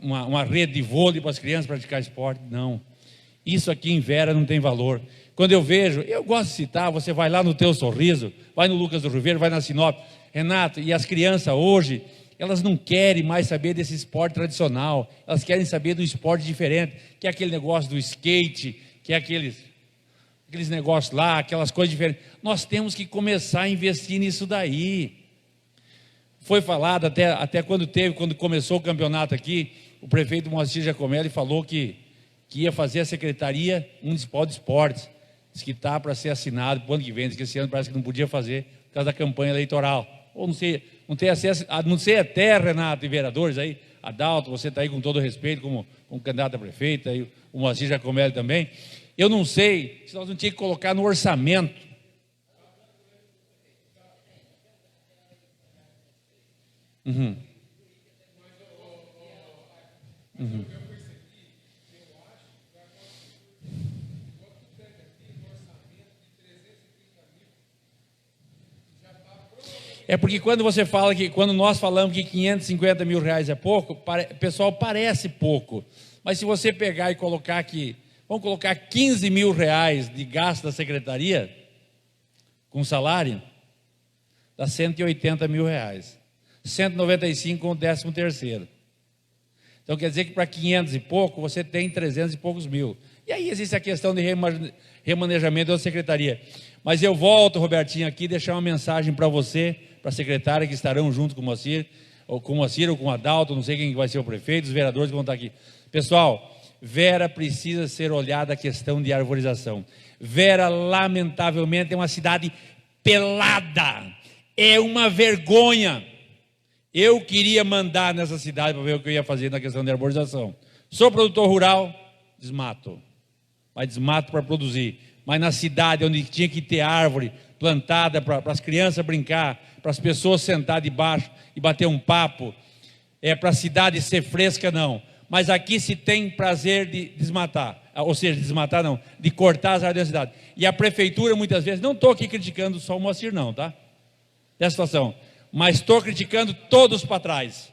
uma rede de vôlei para as crianças praticar esporte. Não. Isso aqui em Vera não tem valor. Quando eu vejo, eu gosto de citar, você vai lá no Teu Sorriso, vai no Lucas do Ribeiro, vai na Sinop, Renato, e as crianças hoje, elas não querem mais saber desse esporte tradicional, elas querem saber do esporte diferente, que é aquele negócio do skate, que é aqueles negócios lá, aquelas coisas diferentes. Nós temos que começar a investir nisso daí. Foi falado até quando começou o campeonato aqui, o prefeito Moacir Giacomelli falou que ia fazer a Secretaria Municipal de Esportes. Diz que está para ser assinado para o ano que vem, diz que esse ano parece que não podia fazer por causa da campanha eleitoral. Ou não tem acesso, não sei até, Renato e vereadores aí, Adalto, você está aí com todo respeito como candidato a prefeita, e o Moacir Giacomelli também. Eu não sei se nós não tínhamos que colocar no orçamento. Uhum. Uhum. É porque quando você fala quando nós falamos que 550 mil reais é pouco, pessoal, parece pouco. Mas se você pegar e colocar aqui, vamos colocar 15 mil reais de gasto da secretaria, com salário, dá 180 mil reais. 195 com o 13º. Então quer dizer que para 500 e pouco, você tem 300 e poucos mil. E aí existe a questão de remanejamento da secretaria. Mas eu volto, Robertinho, aqui deixar uma mensagem para você, para a secretária que estarão junto com o Moacir, ou com o Adalto, não sei quem vai ser o prefeito, os vereadores que vão estar aqui. Pessoal, Vera precisa ser olhada a questão de arborização. Vera, lamentavelmente, é uma cidade pelada. É uma vergonha. Eu queria mandar nessa cidade para ver o que eu ia fazer na questão de arborização. Sou produtor rural, desmato. Mas desmato para produzir. Mas na cidade onde tinha que ter árvore plantada para as crianças brincar, para as pessoas sentar debaixo e bater um papo, para a cidade ser fresca, não. Mas aqui se tem prazer de desmatar, ou seja, desmatar não, de cortar as árvores da cidade. E a prefeitura muitas vezes, não estou aqui criticando só o Moacir não, tá? Dessa situação, mas estou criticando todos para trás.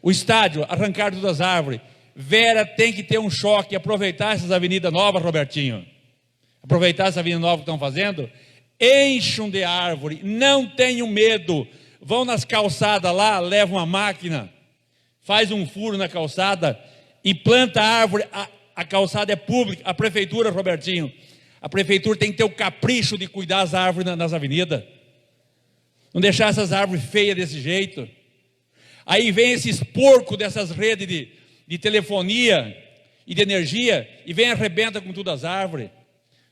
O estádio, arrancar todas as árvores. Vera tem que ter um choque, aproveitar essas avenidas novas, Robertinho. Aproveitar essa avenida nova que estão fazendo, encham de árvore, não tenham medo, vão nas calçadas lá, levam uma máquina, faz um furo na calçada e planta a árvore. A calçada é pública, a prefeitura, Robertinho, a prefeitura tem que ter o capricho de cuidar das árvores nas avenidas, não deixar essas árvores feias desse jeito. Aí vem esses porcos dessas redes de telefonia e de energia, e vem e arrebenta com todas as árvores.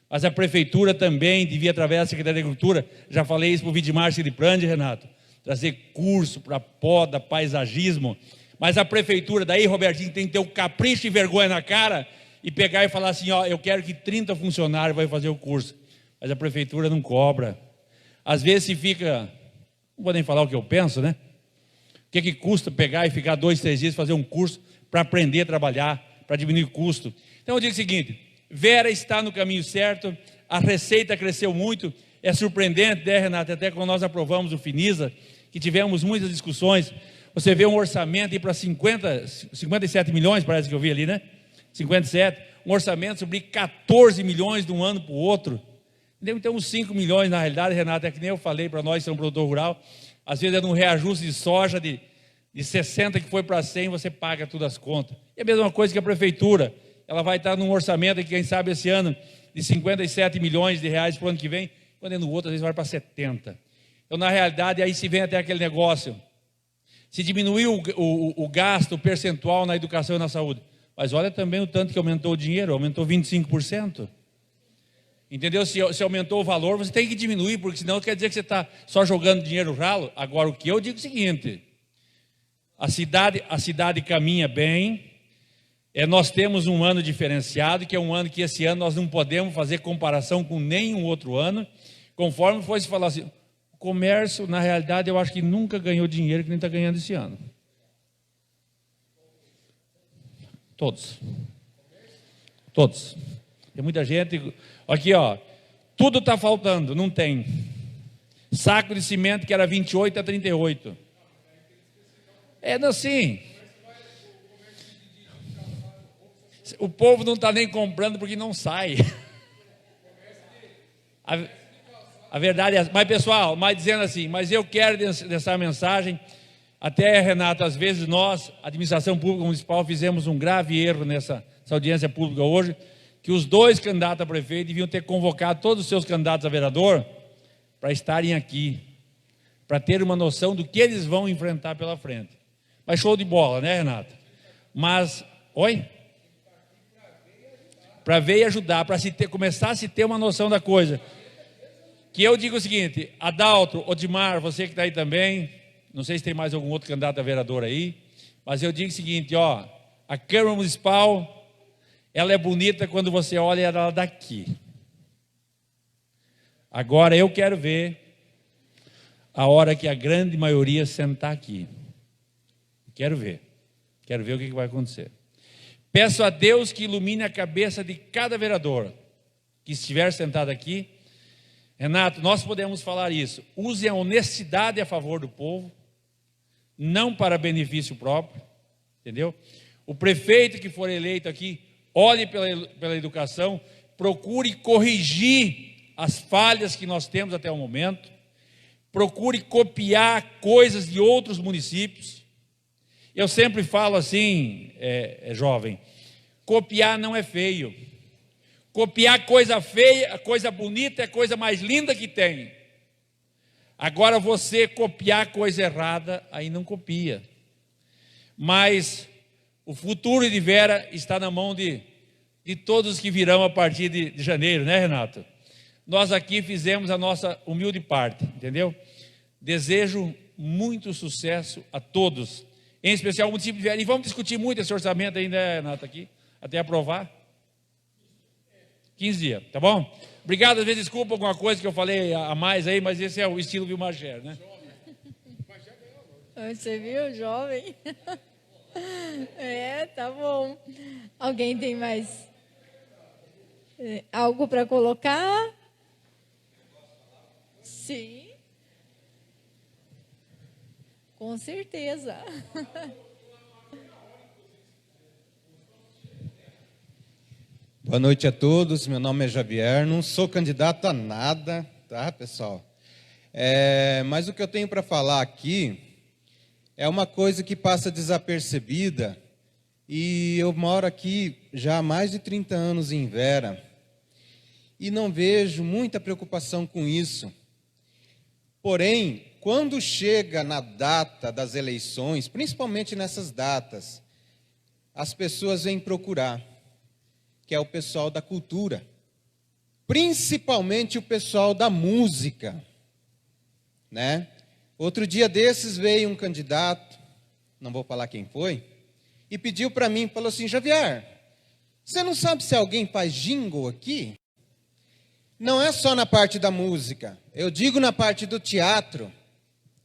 Mas a prefeitura também devia, através da Secretaria de Agricultura, já falei isso para o Vidimar Siliprandi, Renato, trazer curso para poda, paisagismo. Mas a prefeitura, daí, Robertinho, tem que ter o capricho e vergonha na cara e pegar e falar assim, ó, eu quero que 30 funcionários vai fazer o curso. Mas a prefeitura não cobra. Às vezes se fica, não vou nem falar o que eu penso, né? O que custa pegar e ficar 2, 3 dias fazer um curso para aprender a trabalhar, para diminuir o custo? Então eu digo o seguinte, Vera está no caminho certo, a receita cresceu muito, é surpreendente, né, Renato? Até quando nós aprovamos o Finisa, que tivemos muitas discussões, você vê um orçamento ir para 57 milhões, parece que eu vi ali, né? 57, um orçamento sobre 14 milhões de um ano para o outro. Então uns 5 milhões na realidade, Renato, é que nem eu falei para nós, que somos produtor rural, às vezes é um reajuste de soja de 60 que foi para 100, você paga todas as contas. E a mesma coisa que a prefeitura, ela vai estar num orçamento, quem sabe esse ano, de 57 milhões de reais para o ano que vem, quando é no outro, às vezes vai para 70. Então, na realidade, aí se vem até aquele negócio, se diminuiu o gasto percentual na educação e na saúde, mas olha também o tanto que aumentou o dinheiro, aumentou 25%. Entendeu? Se aumentou o valor, você tem que diminuir, porque senão quer dizer que você está só jogando dinheiro ralo. Agora, o que eu digo é o seguinte, a cidade caminha bem, nós temos um ano diferenciado, que é um ano que esse ano nós não podemos fazer comparação com nenhum outro ano, conforme foi se falar assim, o comércio, na realidade, eu acho que nunca ganhou dinheiro que nem está ganhando esse ano. Todos. Todos. Tem muita gente. Aqui, ó. Tudo está faltando, não tem. Saco de cimento que era 28 a 38. É assim. O povo não está nem comprando porque não sai. A verdade é essa. Mas, pessoal, dizendo assim, mas eu quero dessa mensagem. Até, Renato, às vezes nós, administração pública municipal, fizemos um grave erro nessa audiência pública hoje, que os 2 candidatos a prefeito deviam ter convocado todos os seus candidatos a vereador para estarem aqui, para ter uma noção do que eles vão enfrentar pela frente. Mas show de bola, né, Renato? Mas, oi? Para ver e ajudar, para começar a se ter uma noção da coisa. Que eu digo o seguinte, Adalto, Odimar, você que está aí também, não sei se tem mais algum outro candidato a vereador aí, mas eu digo o seguinte, ó, a Câmara Municipal, ela é bonita quando você olha ela daqui. Agora eu quero ver a hora que a grande maioria sentar aqui. Quero ver o que vai acontecer. Peço a Deus que ilumine a cabeça de cada vereador que estiver sentado aqui. Renato, nós podemos falar isso. Use a honestidade a favor do povo, não para benefício próprio, entendeu? O prefeito que for eleito aqui, olhe pela educação, procure corrigir as falhas que nós temos até o momento, procure copiar coisas de outros municípios. Eu sempre falo assim, jovem, copiar não é feio. Copiar coisa feia, coisa bonita é a coisa mais linda que tem. Agora você copiar coisa errada, aí não copia. Mas o futuro de Vera está na mão de todos que virão a partir de janeiro, né, Renato? Nós aqui fizemos a nossa humilde parte, entendeu? Desejo muito sucesso a todos, em especial o município de Vera. E vamos discutir muito esse orçamento ainda, né, Renato, aqui, até aprovar. 15 dias, tá bom? Obrigado, às vezes desculpa alguma coisa que eu falei a mais aí, mas esse é o estilo Vilmagé, né? Você viu, jovem? Tá bom. Alguém tem mais algo para colocar? Sim. Com certeza. Boa noite a todos, meu nome é Javier, não sou candidato a nada, tá, pessoal? Mas o que eu tenho para falar aqui é uma coisa que passa desapercebida, e eu moro aqui já há mais de 30 anos em Vera, e não vejo muita preocupação com isso. Porém, quando chega na data das eleições, principalmente nessas datas, as pessoas vêm procurar, que é o pessoal da cultura, principalmente o pessoal da música, né? Outro dia desses veio um candidato, não vou falar quem foi, e pediu para mim, falou assim, Javier, você não sabe se alguém faz jingle aqui? Não é só na parte da música, eu digo na parte do teatro,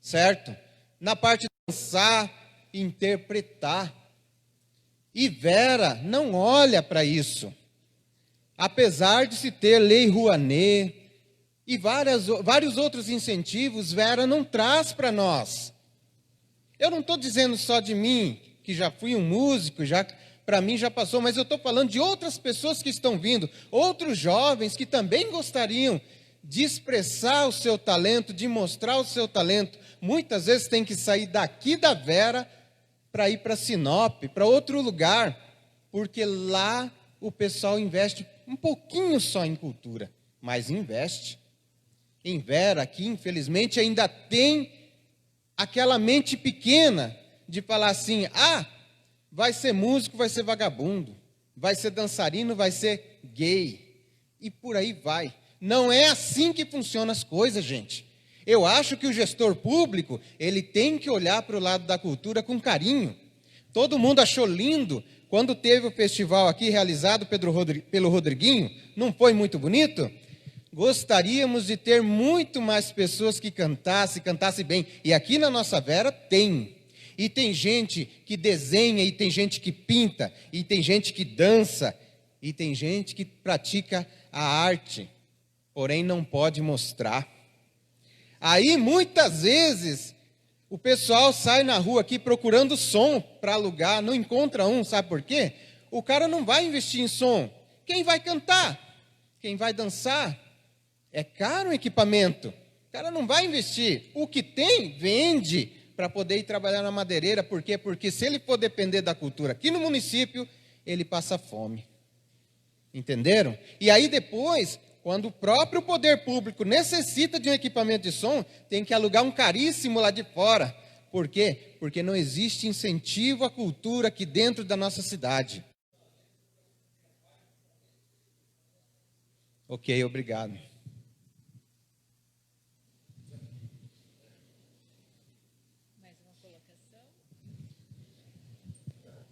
certo? Na parte de dançar, interpretar. E Vera não olha para isso. Apesar de se ter Lei Rouanet e vários outros incentivos, Vera não traz para nós. Eu não estou dizendo só de mim, que já fui um músico, para mim já passou, mas eu estou falando de outras pessoas que estão vindo, outros jovens que também gostariam de expressar o seu talento, de mostrar o seu talento. Muitas vezes tem que sair daqui da Vera para ir para Sinop, para outro lugar, porque lá o pessoal investe um pouquinho só em cultura, mas investe. Em Vera, aqui, infelizmente, ainda tem aquela mente pequena de falar assim, vai ser músico, vai ser vagabundo, vai ser dançarino, vai ser gay, e por aí vai. Não é assim que funcionam as coisas, gente. Eu acho que o gestor público, ele tem que olhar para o lado da cultura com carinho. Todo mundo achou lindo quando teve o festival aqui realizado pelo Rodriguinho. Não foi muito bonito? Gostaríamos de ter muito mais pessoas que cantassem bem. E aqui na nossa Vera tem. E tem gente que desenha, e tem gente que pinta, e tem gente que dança, e tem gente que pratica a arte, porém não pode mostrar. Aí, muitas vezes, o pessoal sai na rua aqui procurando som para alugar, não encontra um, sabe por quê? O cara não vai investir em som. Quem vai cantar? Quem vai dançar? É caro o equipamento. O cara não vai investir. O que tem, vende para poder ir trabalhar na madeireira. Por quê? Porque se ele for depender da cultura aqui no município, ele passa fome. Entenderam? E aí depois, quando o próprio poder público necessita de um equipamento de som, tem que alugar um caríssimo lá de fora. Por quê? Porque não existe incentivo à cultura aqui dentro da nossa cidade. Ok, obrigado.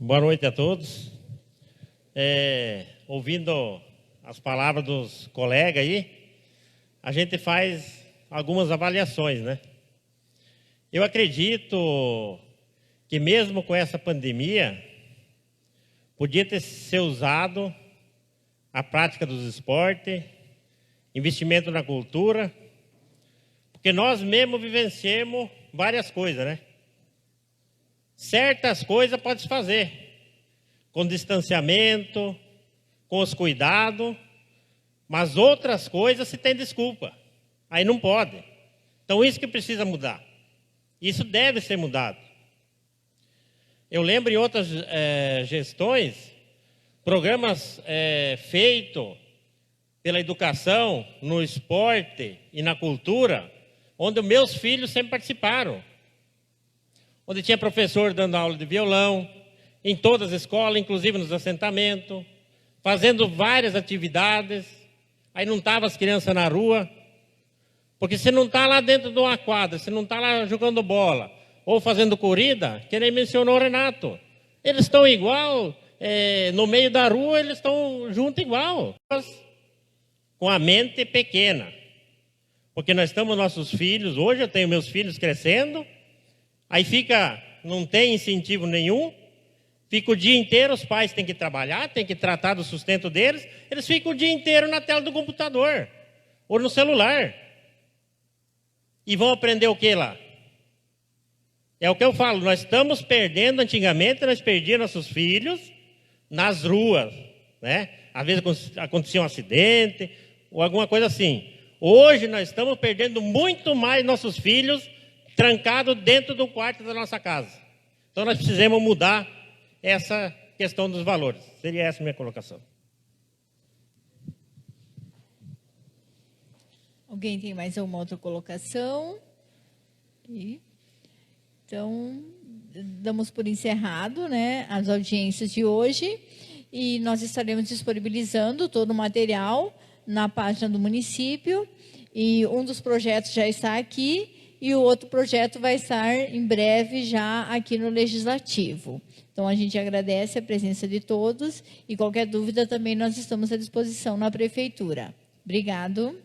Boa noite a todos. Ouvindo as palavras dos colegas aí, a gente faz algumas avaliações, né? Eu acredito que mesmo com essa pandemia, podia ter sido usado a prática dos esportes, investimento na cultura, porque nós mesmos vivenciamos várias coisas, né? Certas coisas pode se fazer, com distanciamento, com os cuidados, mas outras coisas se tem desculpa, aí não pode. Então isso que precisa mudar, isso deve ser mudado. Eu lembro em outras gestões, programas feitos pela educação, no esporte e na cultura, onde meus filhos sempre participaram. Onde tinha professor dando aula de violão, em todas as escolas, inclusive nos assentamentos, fazendo várias atividades. Aí não estavam as crianças na rua, porque se não está lá dentro de uma quadra, se não está lá jogando bola, ou fazendo corrida, que nem mencionou o Renato, eles estão igual, no meio da rua eles estão juntos igual, com a mente pequena. Porque nós estamos nossos filhos, hoje eu tenho meus filhos crescendo, aí não tem incentivo nenhum, fica o dia inteiro, os pais têm que trabalhar, têm que tratar do sustento deles, eles ficam o dia inteiro na tela do computador, ou no celular. E vão aprender o que lá? É o que eu falo, nós estamos perdendo, antigamente nós perdíamos nossos filhos nas ruas, né? Às vezes acontecia um acidente, ou alguma coisa assim. Hoje nós estamos perdendo muito mais nossos filhos trancados dentro do quarto da nossa casa. Então nós precisamos mudar essa questão dos valores. Seria essa a minha colocação. Alguém tem mais alguma outra colocação? Então, damos por encerrado, né, as audiências de hoje e nós estaremos disponibilizando todo o material na página do município e um dos projetos já está aqui e o outro projeto vai estar em breve já aqui no Legislativo. Então, a gente agradece a presença de todos e qualquer dúvida também nós estamos à disposição na Prefeitura. Obrigado.